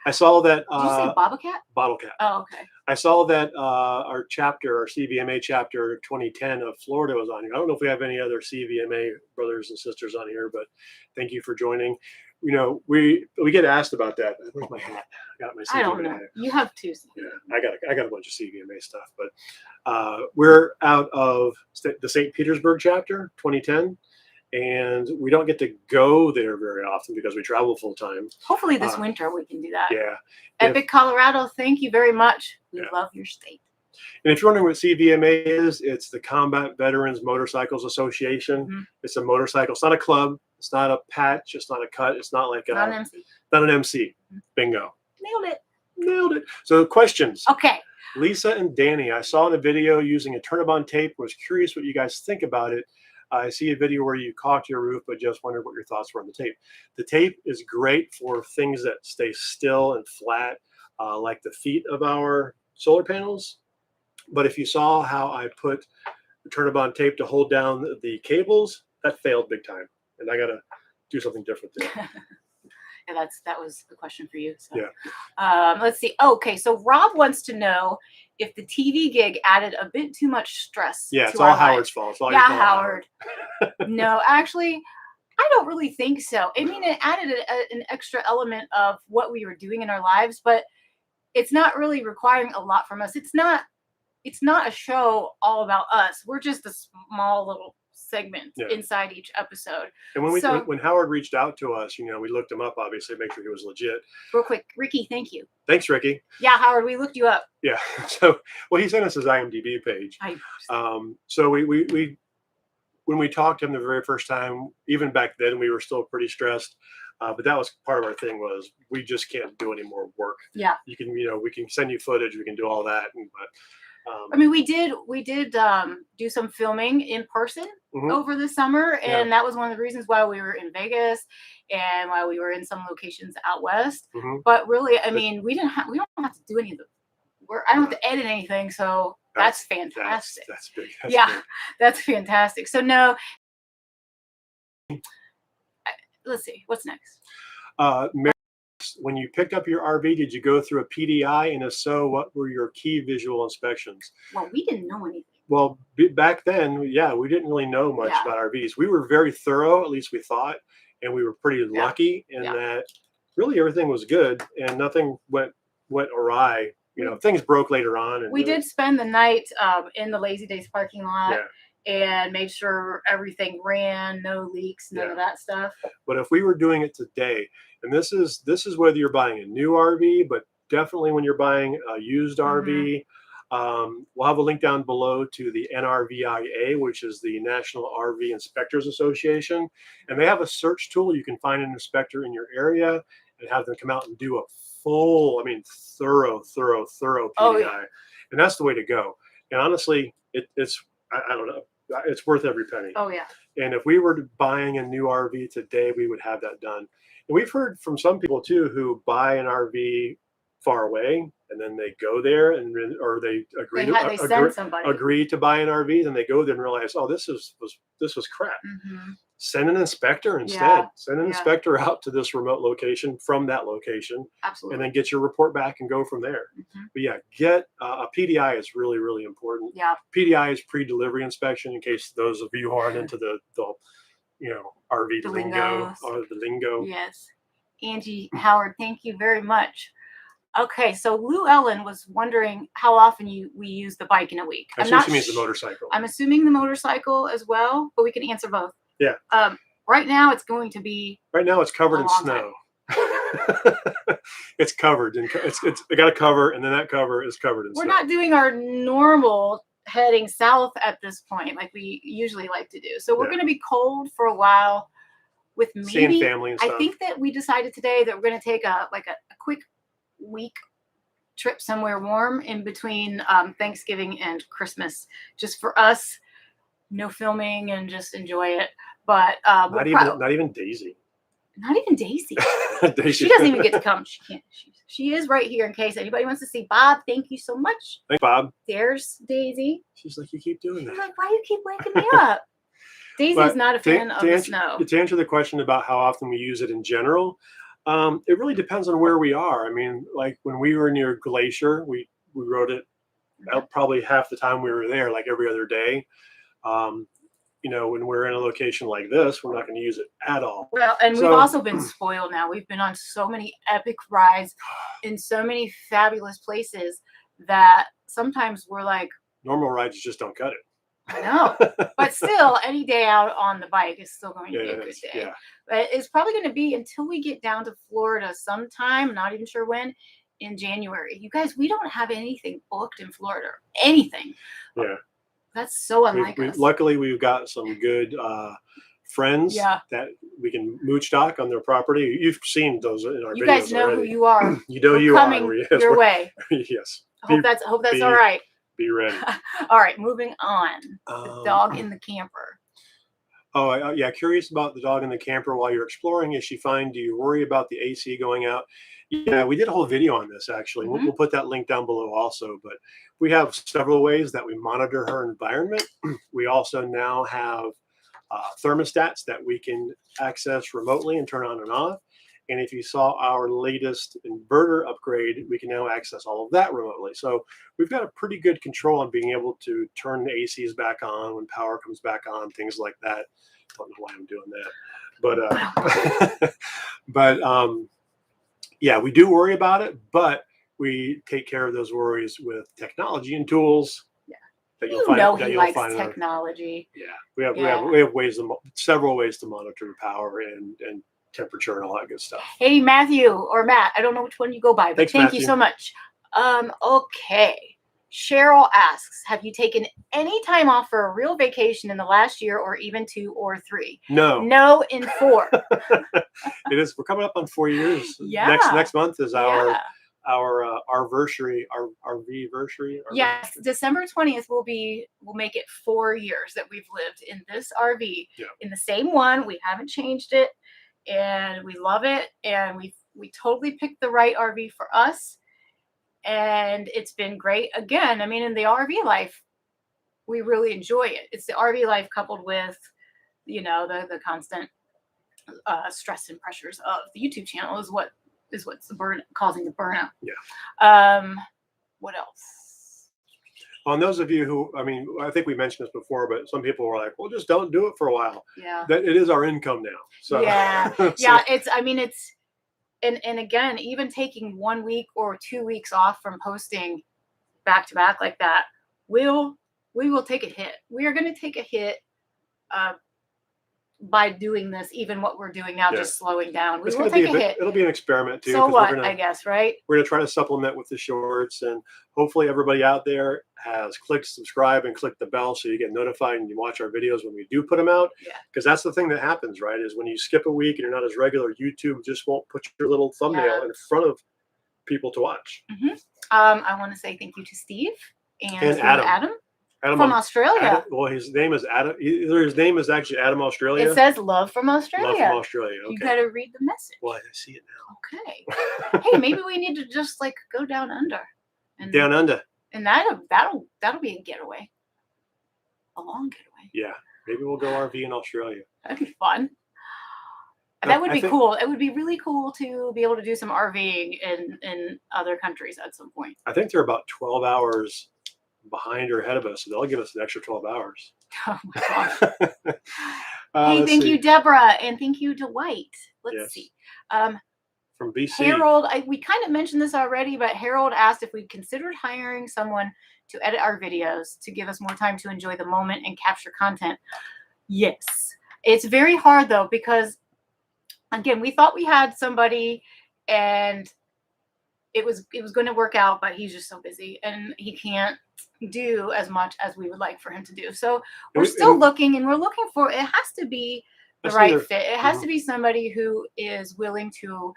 I saw that Did you say Bottle Cat? Bottle Cat. Oh, okay. I saw that our CVMA chapter 2010 of Florida was on here. I don't know if we have any other CVMA brothers and sisters on here, but thank you for joining. We get asked about that. Where's my hat? I got my CVMA I don't know. hat. You have two. Yeah, I got a bunch of CVMA stuff, but we're out of the St. Petersburg chapter 2010, and we don't get to go there very often because we travel full time. Hopefully this winter we can do that. Yeah. Epic, Colorado, thank you very much. We Yeah. love your state. And if you're wondering what CVMA is, it's the Combat Veterans Motorcycles Association. Mhm. It's a motorcycle. It's not a club. It's not a patch. It's not a cut. It's not like Not an MC. not an MC. Bingo. Nailed it. Nailed it. So questions. Okay. Lisa and Danny, I saw in a video using a turnabout tape. Was curious what you guys think about it. I see a video where you caulked your roof, but just wondered what your thoughts were on the tape. The tape is great for things that stay still and flat, like the feet of our solar panels. But if you saw how I put the turnabout tape to hold down the cables, that failed big time, and I got to do something different there. Yeah, that was a question for you. So. Yeah. Let's see. Okay, so Rob wants to know if the TV gig added a bit too much stress. Yeah, to it's all our Howard's life. fault. It's all Yeah, your fault, Howard. No, actually, I don't really think so. I mean, it added an extra element of what we were doing in our lives, but it's not really requiring a lot from us. It's not a show all about us. We're just a small little segment inside each episode. And when Howard reached out to us, we looked him up, obviously, make sure he was legit. Real quick, Ricky, thank you. Thanks, Ricky. Yeah, Howard, we looked you up. Yeah. So, he sent us his IMDb page. So we when we talked to him the very first time, even back then, we were still pretty stressed. But that was part of our thing was we just can't do any more work. Yeah. You can, we can send you footage, we can do all that, but. I mean, we did do some filming in person over the summer, and that was one of the reasons why we were in Vegas and why we were in some locations out west. But really, I mean, we don't have to do any of the work. I don't have to edit anything, so that's fantastic. That's big. That's fantastic. So no, let's see, what's next? When you picked up your RV, did you go through a PDI? And if so, what were your key visual inspections? Well, we didn't know anything. Well, back then, we didn't really know much about RVs. We were very thorough, at least we thought, and we were pretty lucky in that really everything was good and nothing went awry. Things broke later on. And we did spend the night in the Lazy Days parking lot. And made sure everything ran, no leaks, none of that stuff. But if we were doing it today, and this is whether you're buying a new RV, but definitely when you're buying a used RV, we'll have a link down below to the NRVIA, which is the National RV Inspectors Association. And they have a search tool. You can find an inspector in your area and have them come out and do a full, thorough PDI. And that's the way to go. And honestly, it's, I don't know. It's worth every penny. Oh, yeah. And if we were buying a new RV today, we would have that done. And we've heard from some people, too, who buy an RV far away, and then they go there, or they agree to buy an RV, and they go there and realize, oh, this was crap. Send an inspector instead. Send an inspector out to this remote location from that location. Absolutely. And then get your report back and go from there. But get a PDI is really, really important. Yeah. PDI is pre-delivery inspection, in case those of you who aren't into the RV lingo or the lingo. Yes. Angie Howard, thank you very much. Okay, so Lou Ellen was wondering how often we use the bike in a week. I I'm assume not she means the sh- motorcycle. I'm assuming the motorcycle as well, but we can answer both. Yeah. Right now, it's going to be Right now, it's covered a in long snow. It's covered, and it's got a cover, and then that cover is covered in we're snow. not doing our normal heading south at this point like we usually like to do. So we're Yeah. going to be cold for a while with Seeing maybe family and I stuff. think that we decided today that we're going to take a quick week trip somewhere warm in between Thanksgiving and Christmas, just for us. No filming and just enjoy it. But Not even Daisy. not even Daisy. Daisy. She doesn't even get to come. She can't. She is right here in case anybody wants to see Bob. Thank you so much. Thanks, Bob. There's Daisy. She's like, you keep doing that. I'm like, why do you keep waking me up? Daisy's not a fan of the snow. To answer the question about how often we use it in general, it really depends on where we are. I mean, like when we were near Glacier, we rode it probably half the time we were there, like every other day. When we're in a location like this, we're not going to use it at all. Well, and we've also been spoiled now. We've been on so many epic rides in so many fabulous places that sometimes we're like, normal rides just don't cut it. I know, but still, any day out on the bike is still going to be a good day. Yeah. But it's probably going to be until we get down to Florida sometime, not even sure when, in January. You guys, we don't have anything booked in Florida. Anything. Yeah. That's so unlike us. Luckily, we've got some good friends that we can mooch dock on their property. You've seen those in our videos. You guys know already. who you are. You know We're you coming are. Yes, your way. Yes. Hope that's all right. Be ready. All right, moving on. The dog in the camper. Oh, yeah. Curious about the dog in the camper while you're exploring. Is she fine? Do you worry about the AC going out? Yeah, we did a whole video on this, actually. Mm-hmm. We'll put that link down below also. But we have several ways that we monitor her environment. We also now have thermostats that we can access remotely and turn on and off. And if you saw our latest inverter upgrade, we can now access all of that remotely. So we've got a pretty good control on being able to turn the ACs back on when power comes back on, things like that. Don't know why I'm doing that, but yeah, we do worry about it, but we take care of those worries with technology and tools. Yeah, that you'll find. He likes technology. We have ways several ways to monitor the power and temperature and all that good stuff. Hey, Matthew or Matt, I don't know which one you go by, but Thanks, thank Matthew. you so much. Okay. Cheryl asks, have you taken any time off for a real vacation in the last year or even 2 or 3? No. No in 4. It is. We're coming up on 4 years. Yeah. Next month is our anniversary, our RV-versary. Yes, December 20th we'll make it 4 years that we've lived in this RV. Yeah. In the same one. We haven't changed it, and we love it, and we totally picked the right RV for us. And it's been great. Again, I mean, in the RV life, we really enjoy it. It's the RV life coupled with, the constant stress and pressures of the YouTube channel is what's causing the burnout. Yeah. What else? On those of you who, I think we mentioned this before, but some people were like, well, just don't do it for a while. Yeah. That it is our income now. So yeah. Yeah. It's And again, even taking 1 week or 2 weeks off from posting back to back like that, we will take a hit. We are going to take a hit by doing this, even what we're doing now, just slowing down. We will take a hit. It'll be an experiment too. So what? I guess, right? We're going to try to supplement with the shorts, and hopefully everybody out there has clicked subscribe and clicked the bell so you get notified and you watch our videos when we do put them out. Yeah. Because that's the thing that happens, right? Is when you skip a week and you're not as regular, YouTube just won't put your little thumbnail in front of people to watch. Mm-hmm. I want to say thank you to Steve and Adam. From Australia. His name is Adam. Either his name is actually Adam Australia. It says love from Australia. Love from Australia. Okay. You got to read the message. Well, I see it now. Okay. Hey, maybe we need to just go down under. Down under. And that'll be a getaway. A long getaway. Yeah. Maybe we'll go RV in Australia. That'd be fun. That would be cool. It would be really cool to be able to do some RVing in other countries at some point. I think they're about 12 hours behind or ahead of us, so they'll give us an extra 12 hours. Oh my gosh. Hey, thank you, Deborah, and thank you, Dwight. Let's see. from BC. Harold, we kind of mentioned this already, but Harold asked if we'd considered hiring someone to edit our videos to give us more time to enjoy the moment and capture content. Yes. It's very hard though, because again, we thought we had somebody and it was going to work out, but he's just so busy and he can't do as much as we would like for him to do. So we're still looking, and we're looking for, it has to be the right fit. It has to be somebody who is willing to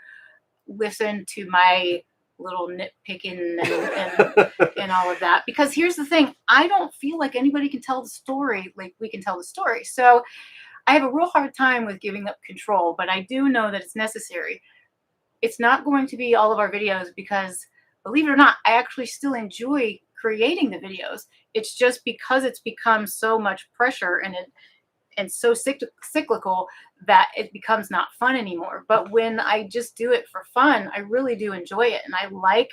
listen to my little nitpicking and all of that. Because here's the thing, I don't feel like anybody can tell the story like we can tell the story. So I have a real hard time with giving up control, but I do know that it's necessary. It's not going to be all of our videos because, believe it or not, I actually still enjoy creating the videos. It's just because it's become so much pressure and so cyclical that it becomes not fun anymore. But when I just do it for fun, I really do enjoy it. And I like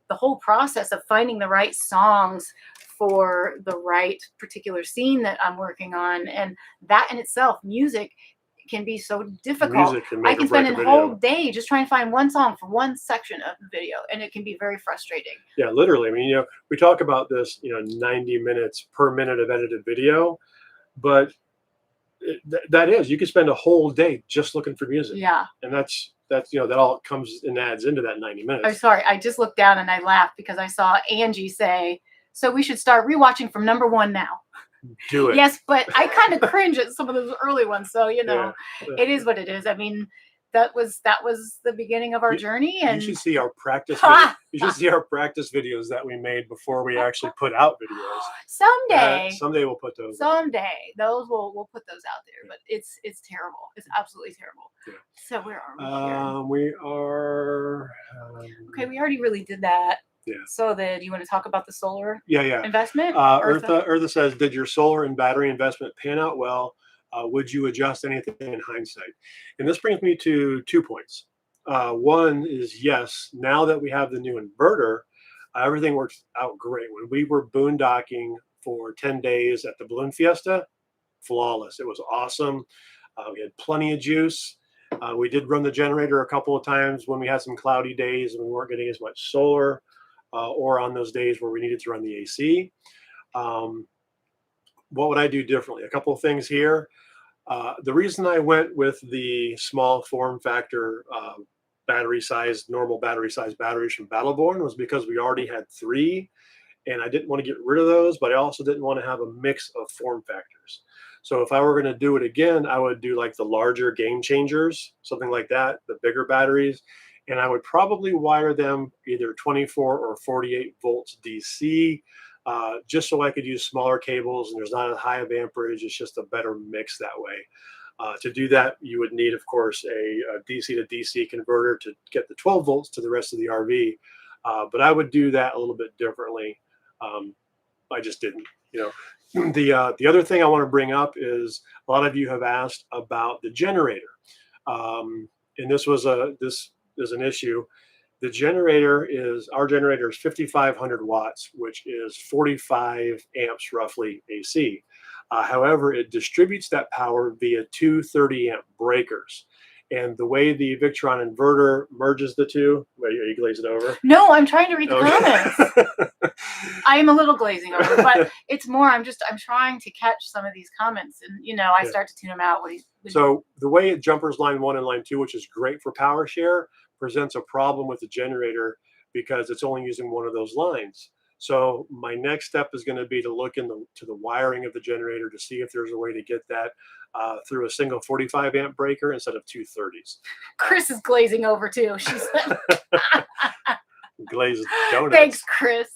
the whole process of finding the right songs for the right particular scene that I'm working on. And that in itself, music can be so difficult. I can spend a whole day just trying to find one song for one section of the video, and it can be very frustrating. Yeah, literally. I mean, we talk about this, 90 minutes per minute of edited video, but that is, you could spend a whole day just looking for music. Yeah. And that's that all comes and adds into that 90 minutes. I'm sorry, I just looked down and I laughed because I saw Angie say, so we should start rewatching from number 1 now. Do it. Yes, but I kind of cringe at some of those early ones. So, it is what it is. I mean, that was the beginning of our journey. And you should see our practice you should see our practice videos that we made before we actually put out videos. Someday we'll put those we'll put those out there. But it's terrible. It's absolutely terrible. Yeah. So where are we here? We are okay, we already really did that. Yeah. So do you want to talk about the solar investment? Eartha says, did your solar and battery investment pan out well? Would you adjust anything in hindsight? And this brings me to 2 points. One is, yes, now that we have the new inverter, everything works out great. When we were boondocking for 10 days at the Balloon Fiesta, flawless. It was awesome. We had plenty of juice. We did run the generator a couple of times when we had some cloudy days and we weren't getting as much solar. Or on those days where we needed to run the AC. What would I do differently? A couple of things here. The reason I went with the small form factor normal battery size batteries from Battleborn was because we already had 3, and I didn't want to get rid of those, but I also didn't want to have a mix of form factors. So if I were going to do it again, I would do like the larger game changers, something like that, the bigger batteries. And I would probably wire them either 24 or 48 volts DC, just so I could use smaller cables and there's not as high of amperage. It's just a better mix that way. To do that, you would need, of course, a DC to DC converter to get the 12 volts to the rest of the RV. But I would do that a little bit differently. I just didn't. The other thing I want to bring up is a lot of you have asked about the generator. And this is an issue. Our generator is 5,500 watts, which is 45 amps roughly AC. However, it distributes that power via 2 30 amp breakers. And the way the Victron inverter merges the two, are you glazing over? No, I'm trying to read the comments. I am a little glazing over, but it's more, I'm trying to catch some of these comments, and I start to tune them out. So the way it jumpers line 1 and line 2, which is great for power share, presents a problem with the generator because it's only using one of those lines. So my next step is going to be to look to the wiring of the generator to see if there's a way to get that through a single 45 amp breaker instead of 2 30s. Chris is glazing over too. She said. Glazed donuts. Thanks, Chris.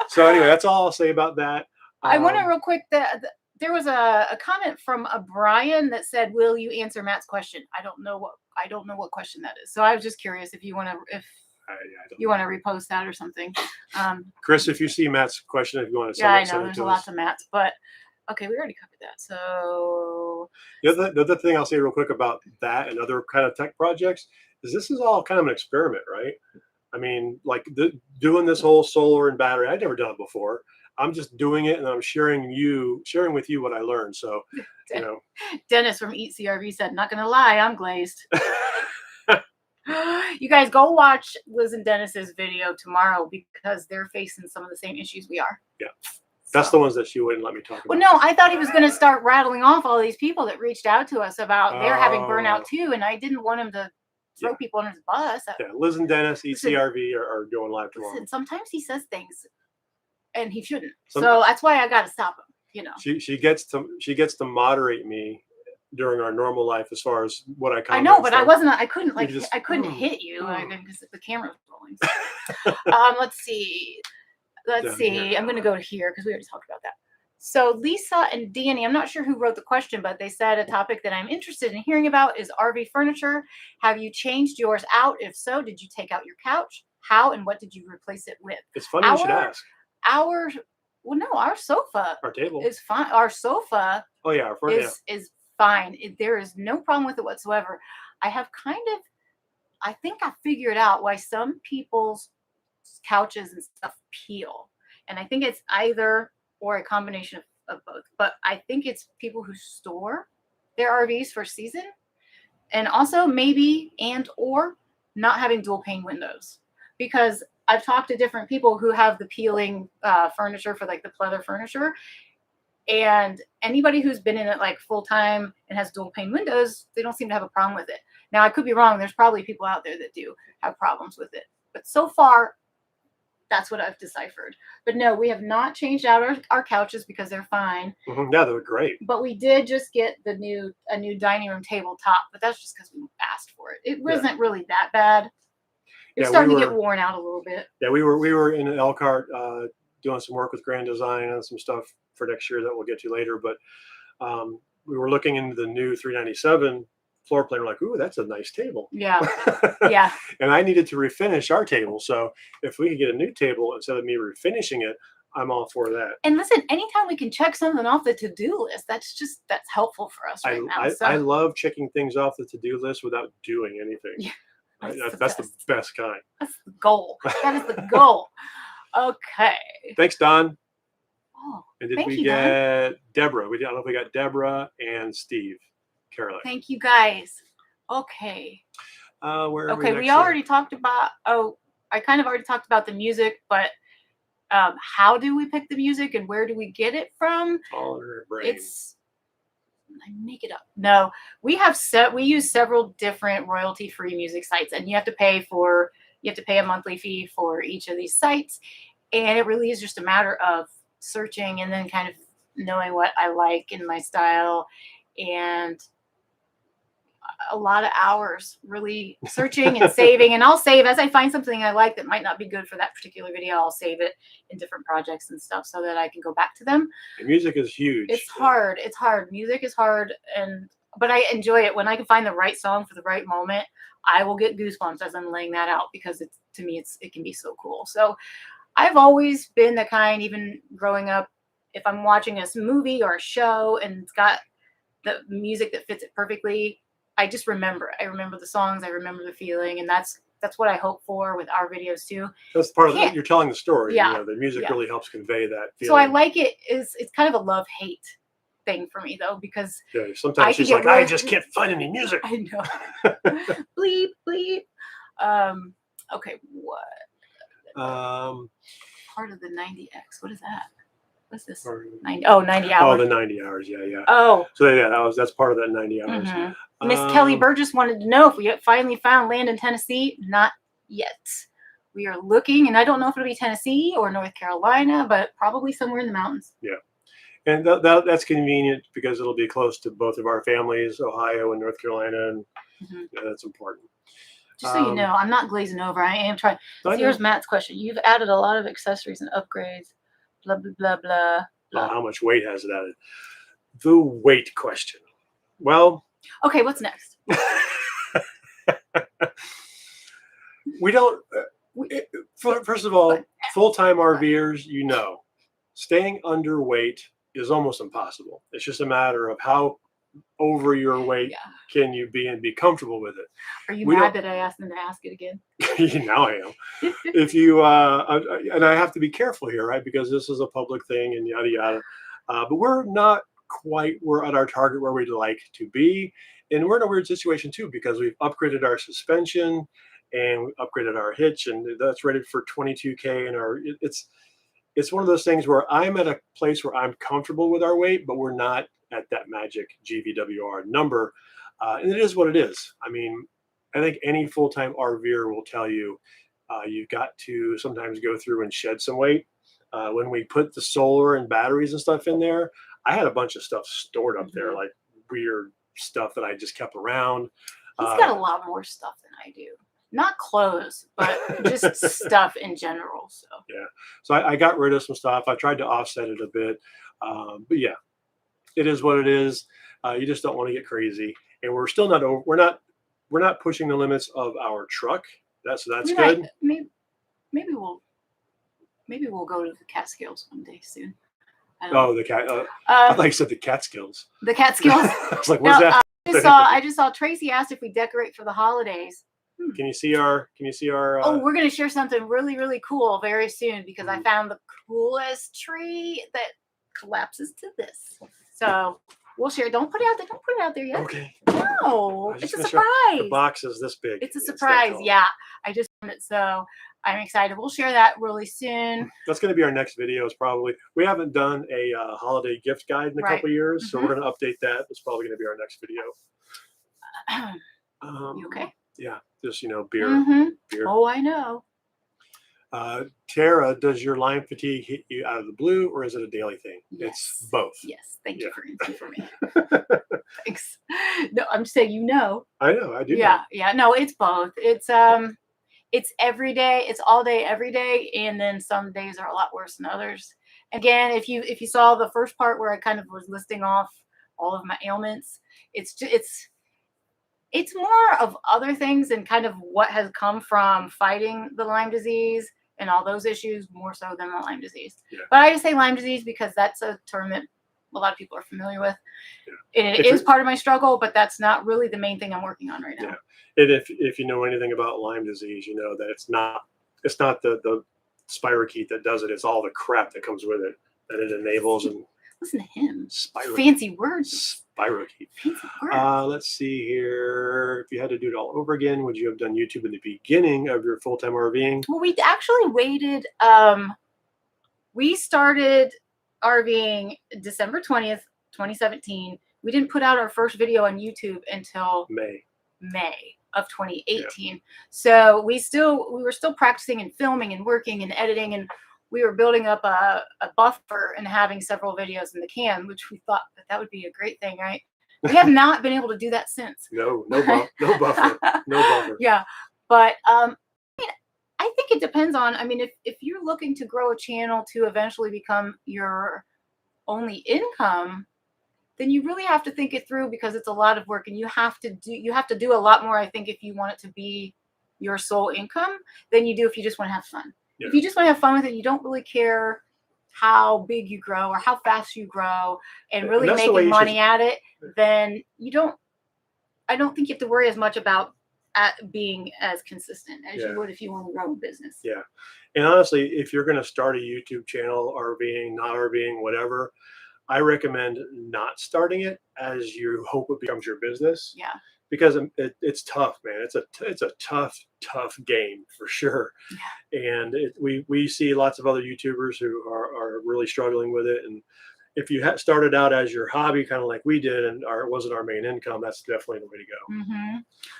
So anyway, that's all I'll say about that. I want to real quick that there was a comment from a Brian that said, "Will you answer Matt's question?" I don't know what question that is. So I was just curious if you want to repost that or something. Chris, if you see Matt's question, if you want to send it, I know there's lots of Matts, but okay, we already covered that. So the other thing I'll say real quick about that and other kind of tech projects is this is all kind of an experiment, right? I mean, like doing this whole solar and battery, I'd never done it before. I'm just doing it and I'm sharing with you what I learned. So, Dennis from Eat CRV said, "Not gonna lie, I'm glazed." You guys go watch Liz and Dennis's video tomorrow because they're facing some of the same issues we are. Yeah. That's the ones that she wouldn't let me talk about. Well, no, I thought he was going to start rattling off all these people that reached out to us about they're having burnout too, and I didn't want him to throw people under the bus. Yeah, Liz and Dennis, ECRV, are going live tomorrow. Listen, sometimes he says things, and he shouldn't. So that's why I got to stop him. You know, she gets to moderate me during our normal life as far as what I comment. I know, but I wasn't. I couldn't I couldn't hit you because the camera was rolling. Let's see. I'm going to go to here because we already talked about that. So Lisa and Danny, I'm not sure who wrote the question, but they said a topic that I'm interested in hearing about is RV furniture. Have you changed yours out? If so, did you take out your couch? How and what did you replace it with? It's funny you should ask. Our sofa. Our table is fine. Our sofa. Oh yeah, is fine. There is no problem with it whatsoever. I think I figured out why some people's couches and stuff peel, and I think it's either or a combination of both, but I think it's people who store their RVs for season, and also maybe or not having dual pane windows, because I've talked to different people who have the peeling furniture for like the pleather furniture, and anybody who's been in it like full time and has dual pane windows, they don't seem to have a problem with it. Now I could be wrong. There's probably people out there that do have problems with it, but so far that's what I've deciphered. But no, we have not changed out our couches because they're fine. Mm-hmm. Yeah, they were great. But we did just get a new dining room tabletop, but that's just because we asked for it. It wasn't really that bad. It's starting to get worn out a little bit. Yeah, we were in Elkhart doing some work with Grand Design and some stuff for next year that we'll get to later. But we were looking into the new 397 floor plan. We're like, ooh, that's a nice table. Yeah. Yeah. And I needed to refinish our table. So if we could get a new table instead of me refinishing it, I'm all for that. And listen, anytime we can check something off the to-do list, that's helpful for us right now. I love checking things off the to-do list without doing anything. Yeah, that's the best kind. That's the goal. That is the goal. Okay. Thanks, Don. Oh, and did we get Deborah? I don't know if we got Deborah and Steve. Caroline. Thank you, guys. Okay. We already talked about. I kind of already talked about the music, but how do we pick the music and where do we get it from? All in her brain. I make it up. No, we use several different royalty-free music sites, and you have to pay a monthly fee for each of these sites, and it really is just a matter of searching and then kind of knowing what I like in my style, and a lot of hours really searching and saving. And I'll save as I find something I like that might not be good for that particular video. I'll save it in different projects and stuff so that I can go back to them. The music is huge. It's hard. It's hard. Music is hard, but I enjoy it when I can find the right song for the right moment. I will get goosebumps as I'm laying that out because to me it can be so cool. So I've always been the kind, even growing up, if I'm watching a movie or a show and it's got the music that fits it perfectly, I just remember it. I remember the songs. I remember the feeling, and that's what I hope for with our videos too. That's part of it. You're telling the story. Yeah. You know, the music really helps convey that feeling. So I like it. It's kind of a love-hate thing for me though, because sometimes she's like, I just can't find any music. I know. Bleep bleep. Okay, what? Part of the 90X. What is that? What's this? 90 hours. Oh, the 90 hours. Yeah. Oh. So yeah, that's part of that 90 hours. Mm-hmm. Miss Kelly Burgess wanted to know if we finally found land in Tennessee. Not yet. We are looking, and I don't know if it'll be Tennessee or North Carolina, but probably somewhere in the mountains. Yeah. And that's convenient because it'll be close to both of our families, Ohio and North Carolina, and that's important. Just so you know, I'm not glazing over. I am trying. So here's Matt's question. You've added a lot of accessories and upgrades. Blah, blah, blah, blah, blah. How much weight has it added? The weight question. Well. Okay, what's next? We don't. First of all, full-time RVers, staying underweight is almost impossible. It's just a matter of how over your weight can you be and be comfortable with it. Are you mad that I asked them to ask it again? Now I am. If you and I have to be careful here, right? Because this is a public thing and yada yada. But we're at our target where we'd like to be, and we're in a weird situation too because we've upgraded our suspension, and we upgraded our hitch, and that's rated for 22K. And it's one of those things where I'm at a place where I'm comfortable with our weight, but we're not at that magic GVWR number. And it is what it is. I mean, I think any full-time RVer will tell you you've got to sometimes go through and shed some weight. When we put the solar and batteries and stuff in there, I had a bunch of stuff stored up there, like weird stuff that I just kept around. He's got a lot more stuff than I do. Not clothes, but just stuff in general. So yeah, so I got rid of some stuff. I tried to offset it a bit, but yeah, it is what it is. You just don't want to get crazy, and we're still not over. We're not pushing the limits of our truck. That's good. Maybe we'll go to the Catskills one day soon. Oh, the cat. I thought you said the Catskills. The Catskills. I was like, what's that? I just saw Tracy asked if we decorate for the holidays. Can you see our? Oh, we're gonna share something really, really cool very soon because I found the coolest tree that collapses to this. So we'll share. Don't put it out there. Don't put it out there yet. Okay. No, it's a surprise. The box is this big. It's a surprise. Yeah, I just found it, so I'm excited. We'll share that really soon. That's going to be our next video. Is probably we haven't done a holiday gift guide in a couple years, so we're going to update that. It's probably going to be our next video. You okay? Yeah, just beer. Beer. Oh, I know. Tara, does your Lyme fatigue hit you out of the blue, or is it a daily thing? Yes. It's both. Yes. Thank you for answering for me. Thanks. No, I'm just saying, I know. I do. Yeah. know. Yeah. No, it's both. It's every day. It's all day, every day, and then some days are a lot worse than others. Again, if you saw the first part where I kind of was listing off all of my ailments, it's more of other things and kind of what has come from fighting the Lyme disease and all those issues more so than the Lyme disease. Yeah. But I just say Lyme disease because that's a term that a lot of people are familiar with. Yeah. And it is part of my struggle, but that's not really the main thing I'm working on right now. Yeah. And if you know anything about Lyme disease, you know that it's not the spirochete that does it. It's all the crap that comes with it that it enables. And listen to him. Fancy words. Spirochete. Let's see here. If you had to do it all over again, would you have done YouTube in the beginning of your full-time RVing? Well, we actually waited. We started RVing December 20th, 2017. We didn't put out our first video on YouTube until May of 2018. Yeah. So we were still practicing and filming and working and editing, and we were building up a buffer and having several videos in the can, which we thought that would be a great thing, right? We have not been able to do that since. No buffer. Yeah, but I think it depends on. If you're looking to grow a channel to eventually become your only income, then you really have to think it through because it's a lot of work, and you have to do a lot more. I think if you want it to be your sole income than you do if you just want to have fun. Yeah. If you just want to have fun with it, you don't really care how big you grow or how fast you grow and really making money at it, then I don't think you have to worry as much about being as consistent as you would if you want to grow a business. Yeah. And honestly, if you're going to start a YouTube channel, RVing, not RVing, whatever, I recommend not starting it as you hope it becomes your business. Yeah. Because it's tough, man. It's a tough game for sure. Yeah. And we see lots of other YouTubers who are really struggling with it. And if you started out as your hobby, kind of like we did, and it wasn't our main income, that's definitely the way to go. Mm-hmm.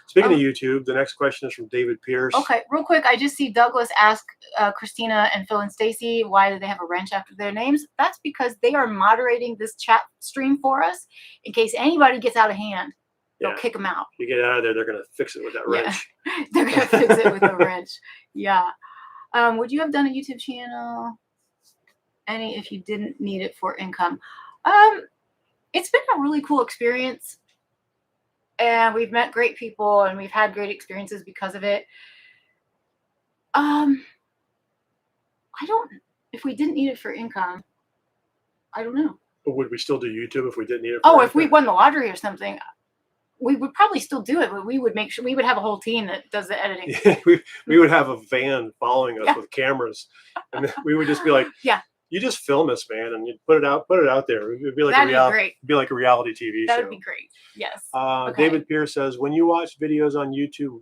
Speaking of YouTube, the next question is from David Pierce. Okay, real quick, I just see Douglas ask Christina and Phil and Stacy, why do they have a wrench after their names? That's because they are moderating this chat stream for us in case anybody gets out of hand. They'll kick them out. You get out of there, they're going to fix it with that wrench. They're going to fix it with a wrench. Yeah. Would you have done a YouTube channel? Any if you didn't need it for income? It's been a really cool experience. And we've met great people and we've had great experiences because of it. If we didn't need it for income, I don't know. But would we still do YouTube if we didn't need it for income? If we won the lottery or something, we would probably still do it, but we would make sure we would have a whole team that does the editing. Yeah, we would have a van following us with cameras, and we would just be like, You just film us, man, and you put it out there. It'd be like That'd be great. be like a reality TV That show. would be great. Yes. Okay. David Pierce says, when you watch videos on YouTube,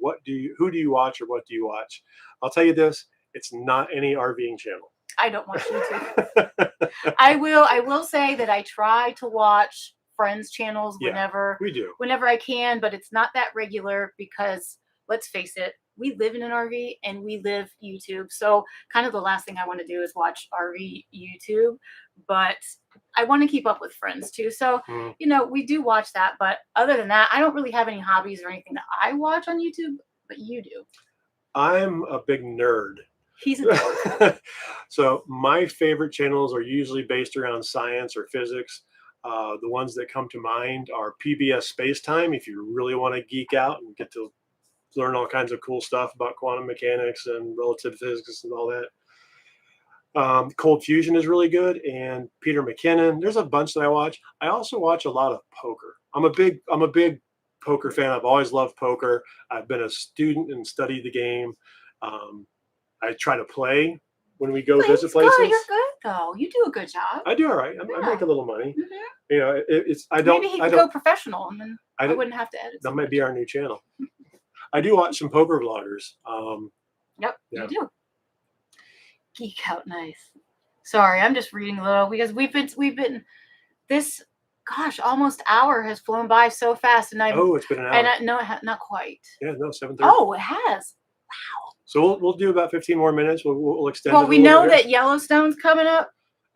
who do you watch or what do you watch? I'll tell you this, it's not any RVing channel. I don't watch YouTube. I will say that I try to watch friends' channels whenever we do. Whenever I can, but it's not that regular because let's face it, we live in an RV and we live YouTube. So kind of the last thing I want to do is watch RV YouTube, but I want to keep up with friends too. So, we do watch that, but other than that, I don't really have any hobbies or anything that I watch on YouTube, but you do. I'm a big nerd. He's a dork. So my favorite channels are usually based around science or physics. The ones that come to mind are PBS Space Time, if you really want to geek out and get to learn all kinds of cool stuff about quantum mechanics and relative physics and all that. Cold Fusion is really good, and Peter McKinnon. There's a bunch that I watch. I also watch a lot of poker. I'm a big poker fan. I've always loved poker. I've been a student and studied the game. I try to play when we go visit places. Good. You're good though. You do a good job. I do all right. I make a little money. Mm-hmm. I don't. Maybe he could go professional, and then I wouldn't have to edit. That might be our new channel. I do watch some poker vloggers. Yep, you do. Geek out, nice. Sorry, I'm just reading a little because we've been this. Gosh, almost hour has flown by so fast, and it's been an hour. And no, not quite. Yeah, no, 7:30. Oh, it has. Wow. So we'll do about 15 more minutes. We'll extend. Well, we know that Yellowstone's coming up.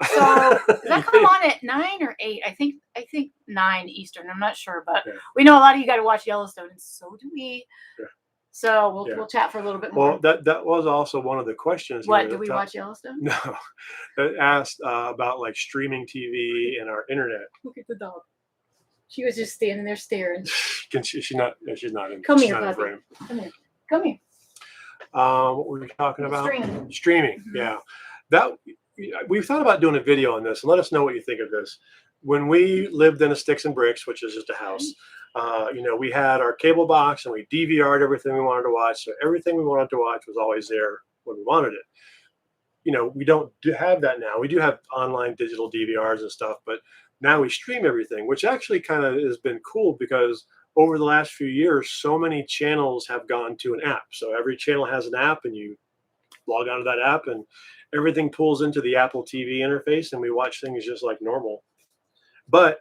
So does that come on at 9 or 8? I think 9 Eastern. I'm not sure, but we know a lot of you got to watch Yellowstone, and so do we. Yeah. So we'll chat for a little bit more. Well, that was also one of the questions. What, do we watch Yellowstone? No, it asked about like streaming TV and our internet. Look at the dog. She was just standing there staring. She's not. No, she's not in. Come she's here, not in puppy. frame. Come here. Come here. What were we talking about? Streaming. Mm-hmm. Yeah. That we've thought about doing a video on this, and let us know what you think of this. When we lived in a sticks and bricks, which is just a house, we had our cable box and we DVR'd everything we wanted to watch. So everything we wanted to watch was always there when we wanted it. We don't have that now. We do have online digital DVRs and stuff, but now we stream everything, which actually kind of has been cool because over the last few years, so many channels have gone to an app. So every channel has an app, and you log onto that app, and everything pulls into the Apple TV interface, and we watch things just like normal. But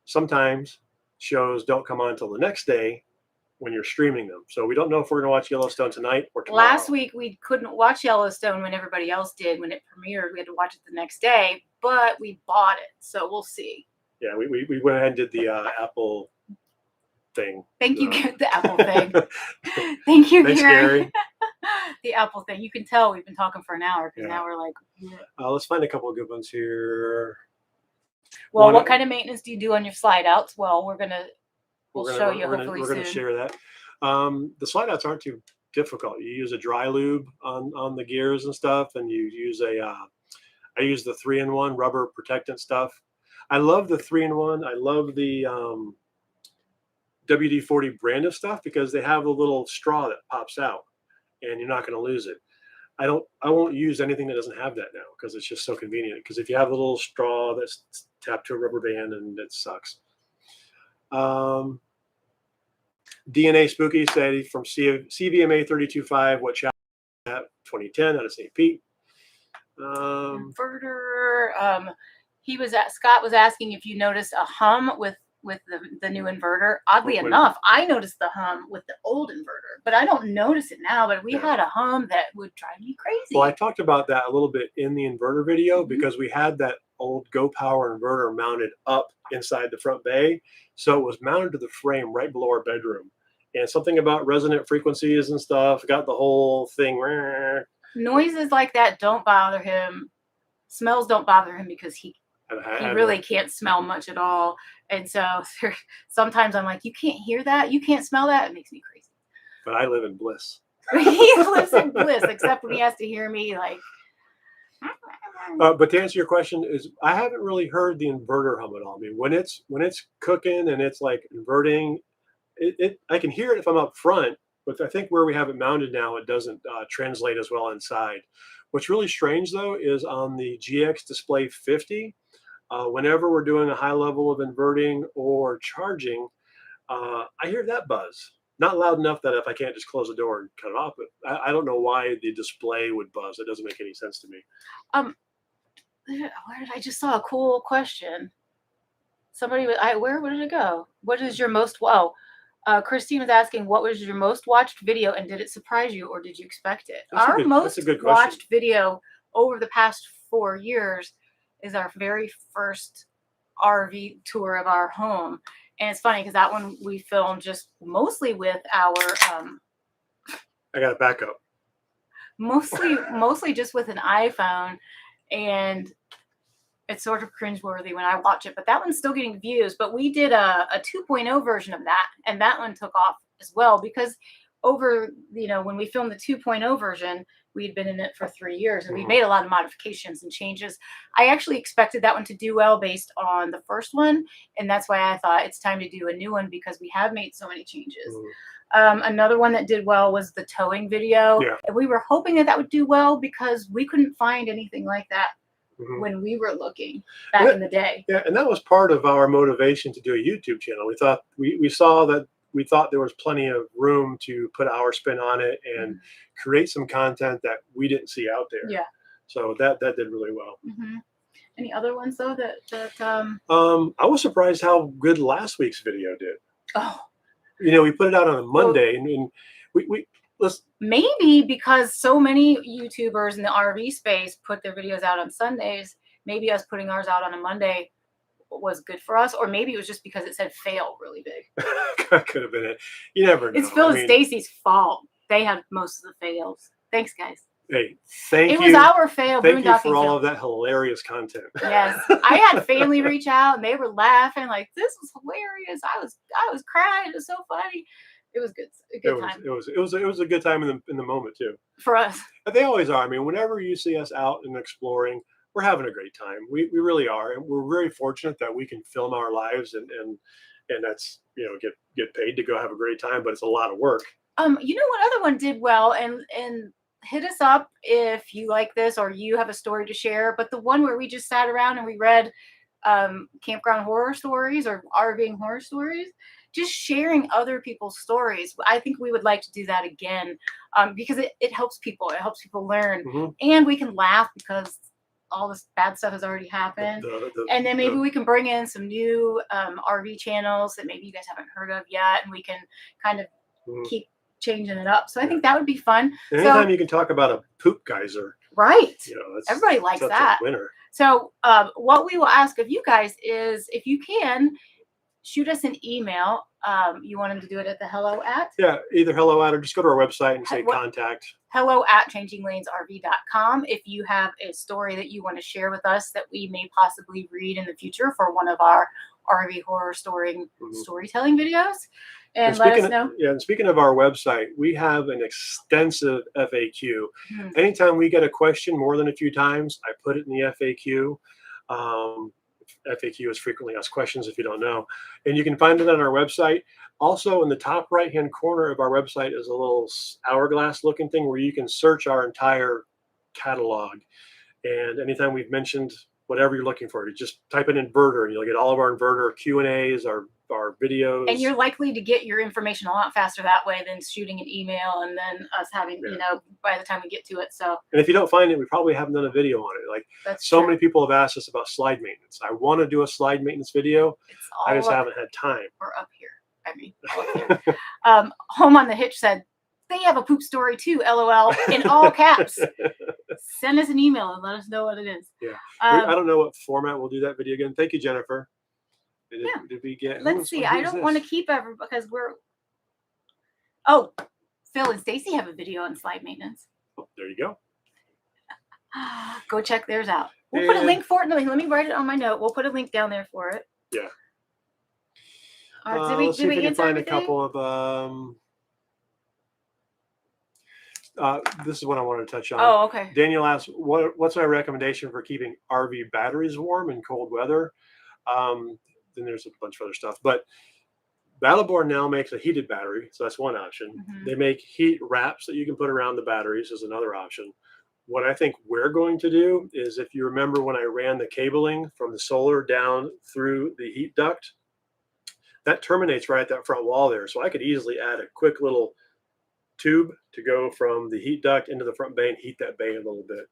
sometimes shows don't come on until the next day when you're streaming them. So we don't know if we're going to watch Yellowstone tonight or tomorrow. Last week, we couldn't watch Yellowstone when everybody else did. When it premiered, we had to watch it the next day, but we bought it. So we'll see. Yeah, we went ahead and did the Apple thing. Thank you, the Apple thing. Thank you, Thanks, Gary. The Apple thing. You can tell we've been talking for an hour because now we're like, let's find a couple of good ones here. Well, what kind of maintenance do you do on your slide outs? Well, we'll show you hopefully soon. We're going to share that. The slide outs aren't too difficult. You use a dry lube on the gears and stuff, and you use I use the 3-in-1 rubber protectant stuff. I love the 3-in-1. I love the WD-40 brand of stuff because they have a little straw that pops out, and you're not going to lose it. I won't use anything that doesn't have that now because it's just so convenient. Because if you have a little straw that's tapped to a rubber band, and it sucks. DNA Spooky said from CVMA 32.5, what chapter at 2010 out of St. Pete. Inverter. Scott was asking if you noticed a hum with the new inverter. Oddly enough, I noticed the hum with the old inverter, but I don't notice it now. But we had a hum that would drive me crazy. Well, I talked about that a little bit in the inverter video because we had that old Go Power inverter mounted up inside the front bay. So it was mounted to the frame right below our bedroom. And something about resonant frequencies and stuff got the whole thing. Noises like that don't bother him. Smells don't bother him because he really can't smell much at all. And so sometimes I'm like, you can't hear that? You can't smell that? It makes me crazy. But I live in bliss. He lives in bliss, except when he has to hear me like. But to answer your question, I haven't really heard the inverter hum at all. I mean, when it's cooking and it's like inverting, I can hear it if I'm up front. But I think where we have it mounted now, it doesn't translate as well inside. What's really strange though is on the GX Display 50, whenever we're doing a high level of inverting or charging, I hear that buzz. Not loud enough that if I can't just close the door and cut it off, but I don't know why the display would buzz. It doesn't make any sense to me. Um, where did I just saw a cool question? Somebody, where did it go? What is your most, Christine was asking, what was your most watched video and did it surprise you or did you expect it? Our That's most a good question. watched video over the past 4 years is our very first RV tour of our home. And it's funny because that one we filmed just mostly with our, I got a backup. mostly just with an iPhone. And it's sort of cringeworthy when I watch it, but that one's still getting views. But we did a 2.0 version of that, and that one took off as well because when we filmed the 2.0 version, we'd been in it for 3 years and we made a lot of modifications and changes. I actually expected that one to do well based on the first one, and that's why I thought it's time to do a new one because we have made so many changes. Another one that did well was the towing video, and we were hoping that would do well because we couldn't find anything like that when we were looking back in the day. Yeah, and that was part of our motivation to do a YouTube channel. We thought we saw that we thought there was plenty of room to put our spin on it and create some content that we didn't see out there. Yeah. So that did really well. Any other ones though that I was surprised how good last week's video did. Oh. We put it out on a Monday and let's maybe because so many YouTubers in the RV space put their videos out on Sundays, maybe us putting ours out on a Monday was good for us, or maybe it was just because it said fail really big. That could have been it. You never know. It's Phil and Stacy's fault. They had most of the fails. Thanks, guys. Hey, thank you. It was our fail. Thank you for all of that hilarious content. Yes, I had family reach out and they were laughing like, "This was hilarious." I was crying. It was so funny. It was good. A good time. It was a good time in the moment too. For us. But they always are. I mean, whenever you see us out and exploring, we're having a great time. We really are, and we're very fortunate that we can film our lives and that's get paid to go have a great time. But it's a lot of work. What other one did well and hit us up if you like this or you have a story to share. But the one where we just sat around and we read campground horror stories or RVing horror stories, just sharing other people's stories. I think we would like to do that again because it helps people. It helps people learn. And we can laugh because all this bad stuff has already happened. And then maybe we can bring in some new RV channels that maybe you guys haven't heard of yet. And we can kind of keep changing it up. So I think that would be fun. And anytime you can talk about a poop geyser. Right. Everybody likes that. A winner. So what we will ask of you guys is if you can shoot us an email. You want them to do it at the hello at? Yeah, either hello at or just go to our website and say contact. hello@changinglanesrv.com if you have a story that you want to share with us that we may possibly read in the future for one of our RV horror storytelling videos. And let us know. And speaking of our website, we have an extensive FAQ. Anytime we get a question more than a few times, I put it in the FAQ. FAQ is frequently asked questions if you don't know. And you can find it on our website. Also, in the top right-hand corner of our website is a little hourglass looking thing where you can search our entire catalog. And anytime we've mentioned whatever you're looking for, you just type in inverter and you'll get all of our inverter Q&As, our videos. And you're likely to get your information a lot faster that way than shooting an email and then us having, by the time we get to it. So. And if you don't find it, we probably haven't done a video on it. Like many people have asked us about slide maintenance. I want to do a slide maintenance video. I just haven't had time. We're up here. Up here. Home on the Hitch said, they have a poop story too, LOL, in all caps. Send us an email and let us know what it is. Yeah. I don't know what format we'll do that video again. Thank you, Jennifer. Did we get? Let's see. I don't want to keep ever because we're. Oh, Phil and Stacy have a video on slide maintenance. Oh, there you go. Go check theirs out. We'll put a link for it. Let me write it on my note. We'll put a link down there for it. Yeah. All right. Let's see if we can find a couple of. This is what I wanted to touch on. Oh, okay. Daniel asked, "What's my recommendation for keeping RV batteries warm in cold weather?" Then there's a bunch of other stuff, but Battleborn now makes a heated battery, so that's one option. They make heat wraps that you can put around the batteries as another option. what I think we're going to do is, if you remember when I ran the cabling from the solar down through the heat duct, that terminates right at that front wall there. So I could easily add a quick little tube to go from the heat duct into the front bay and heat that bay a little bit.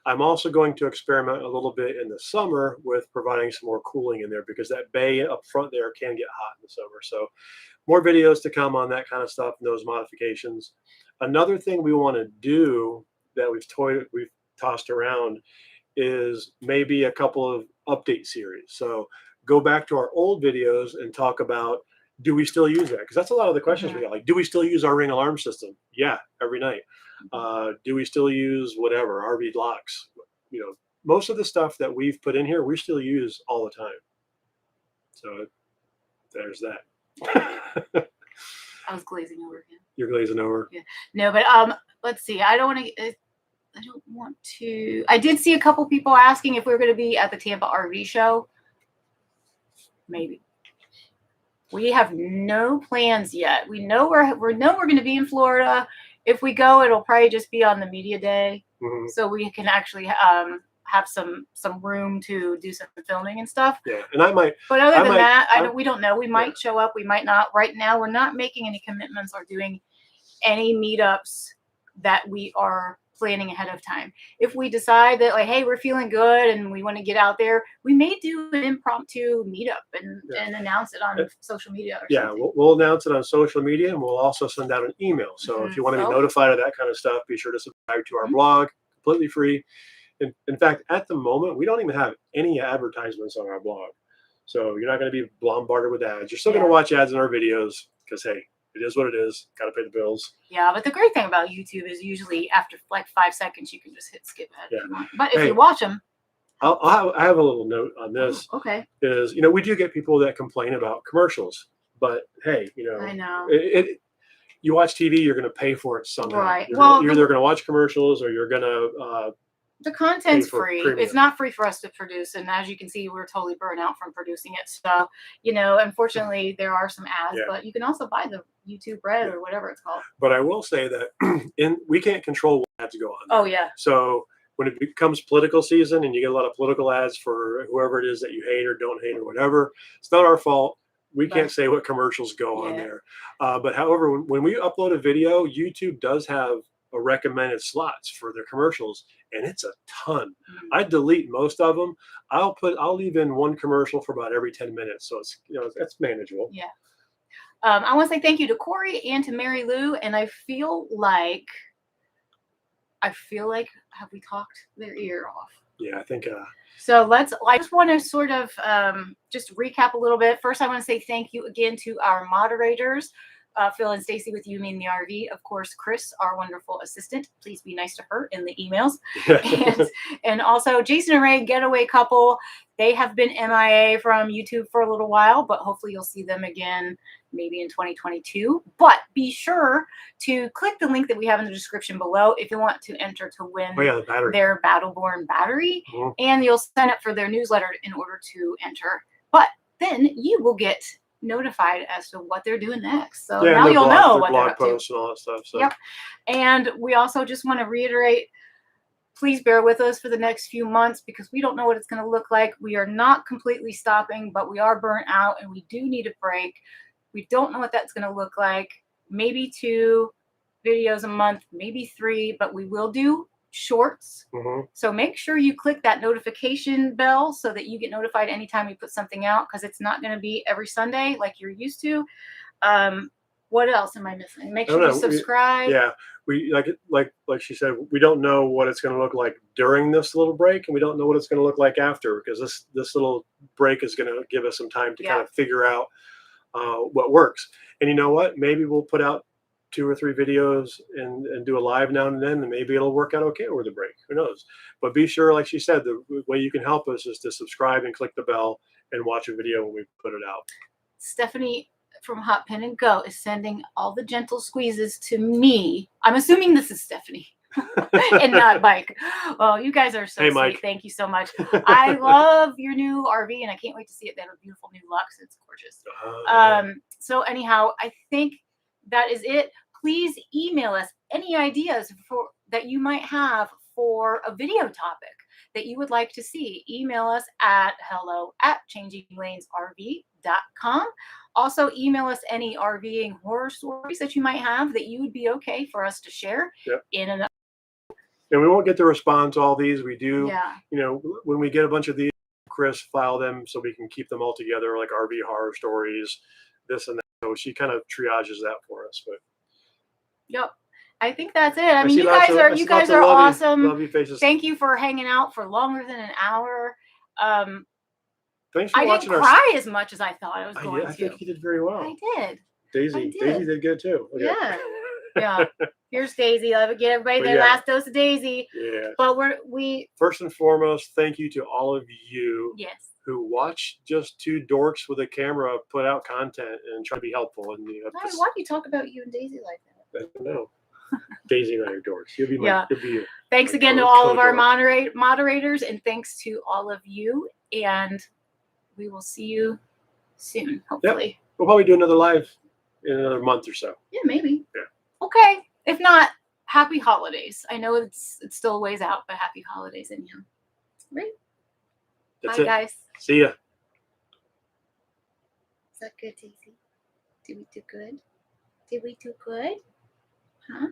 I'm also going to experiment a little bit in the summer with providing some more cooling in there, because that bay up front there can get hot in the summer. So more videos to come on that kind of stuff and those modifications. Another thing we want to do that we've tossed around is maybe a couple of update series. So go back to our old videos and talk about, do we still use that? Because that's a lot of the questions we got. Like, do we still use our Ring alarm system? Yeah, every night. Do we still use whatever, RV locks? You know, most of the stuff that we've put in here, we still use all the time. So there's that. I was glazing over again. You're glazing over. Yeah. No, but let's see. I don't want to. I did see a couple people asking if we were going to be at the Tampa RV show. Maybe. We have no plans yet. We know we're going to be in Florida. If we go, it'll probably just be on the media day, so we can actually have some room to do some filming and stuff. Yeah, and I might. But other than that, we don't know. We might show up. We might not. Right now, we're not making any commitments or doing any meetups that we are planning ahead of time. If we decide that, like, hey, we're feeling good and we want to get out there, we may do an impromptu meetup and announce it on social media. Or something. We'll announce it on social media, and we'll also send out an email. So if you want to be notified of that kind of stuff, be sure to subscribe to our blog, completely free. In fact, at the moment, we don't even have any advertisements on our blog. So you're not going to be bombarded with ads. You're still going to watch ads in our videos because, hey, it is what it is. Got to pay the bills. Yeah, but the great thing about YouTube is usually after like 5 seconds, you can just hit skip ahead. Yeah. But if you watch them. I have a little note on this. Okay. Is, we do get people that complain about commercials. But, hey, I know. You watch TV, you're going to pay for it somehow. Right. You're either going to watch commercials or you're going to the content's free. Premium. It's not free for us to produce. And as you can see, we're totally burnt out from producing it. So, unfortunately, there are some ads, but you can also buy the YouTube Red or whatever it's called. But I will say that we can't control what ads go on. Oh, yeah. So when it becomes political season and you get a lot of political ads for whoever it is that you hate or don't hate or whatever, it's not our fault. We can't say what commercials go on there. But however, when we upload a video, YouTube does have a recommended slots for their commercials, and it's a ton. I delete most of them. I'll leave in one commercial for about every 10 minutes. So it's, it's manageable. Yeah. I want to say thank you to Corey and to Mary Lou. And I feel like, have we talked their ear off? Yeah, I think. So I just want to sort of just recap a little bit. First, I want to say thank you again to our moderators, Phil and Stacy with You Mean the RV. Of course, Chris, our wonderful assistant. Please be nice to her in the emails. and also Jason and Ray, getaway couple. They have been MIA from YouTube for a little while, but hopefully you'll see them again maybe in 2022. But be sure to click the link that we have in the description below if you want to enter to win their Battleborn battery. And you'll sign up for their newsletter in order to enter. But then you will get notified as to what they're doing next. So now you'll know what they're up to. Blog posts and all that stuff. So. Yep. And we also just want to reiterate, please bear with us for the next few months because we don't know what it's going to look like. We are not completely stopping, but we are burnt out and we do need a break. We don't know what that's going to look like. Maybe 2 videos a month, maybe 3, but we will do shorts. So make sure you click that notification bell so that you get notified anytime we put something out, because it's not going to be every Sunday like you're used to. What else am I missing? Make sure you subscribe. We like she said, we don't know what it's going to look like during this little break, and we don't know what it's going to look like after, because this little break is going to give us some time to kind of figure out what works. And you know what? Maybe we'll put out 2 or 3 videos and do a live now and then, and maybe it'll work out okay over the break. Who knows? But be sure, like she said, the way you can help us is to subscribe and click the bell and watch a video when we put it out. Stephanie from Hot Pen and Go is sending all the gentle squeezes to me. I'm assuming this is Stephanie and not Mike. Well, you guys are so sweet. Mike. Thank you so much. I love your new RV and I can't wait to see it. They have a beautiful new Lux. It's gorgeous. So anyhow, I think that is it. Please email us any ideas that you might have for a video topic that you would like to see, email us at hello@changinglanesrv.com. Also, email us any RVing horror stories that you might have that you would be okay for us to share in an. And we won't get to respond to all these. We do, Yeah. you know, when we get a bunch of these, Chris file them so we can keep them all together, like RV horror stories, this and that. So she kind of triages that for us. But Yep. I think that's it. I mean, see you lots guys of- are I see you guys lots of are lovely- awesome. lovely faces. Thank you for hanging out for longer than an hour. Thanks for I watching didn't cry as much as I thought I was going I to. think you did very well. I did. Daisy did good too. Okay. Yeah. Yeah. Here's Daisy. Let me get everybody But their yeah. last dose of Daisy. Yeah. But we First and foremost, thank you to all of you yes. who watch just two dorks with a camera put out content and try to be helpful. And you know, Why do you talk about you and Daisy like that? I don't know. Daisy and I are dorks. You'll be you'll be Thanks my again to all of our co-dork. moderators, and thanks to all of you. And we will see you soon, hopefully. We'll probably do another live in another month or so. Yeah, maybe. Yeah. Okay. If not, happy holidays. I know it's still a ways out, but happy holidays anyhow. Right? That's Bye, it. guys. See ya. Is that good, Daisy? Did we do good? Did we do good? Huh?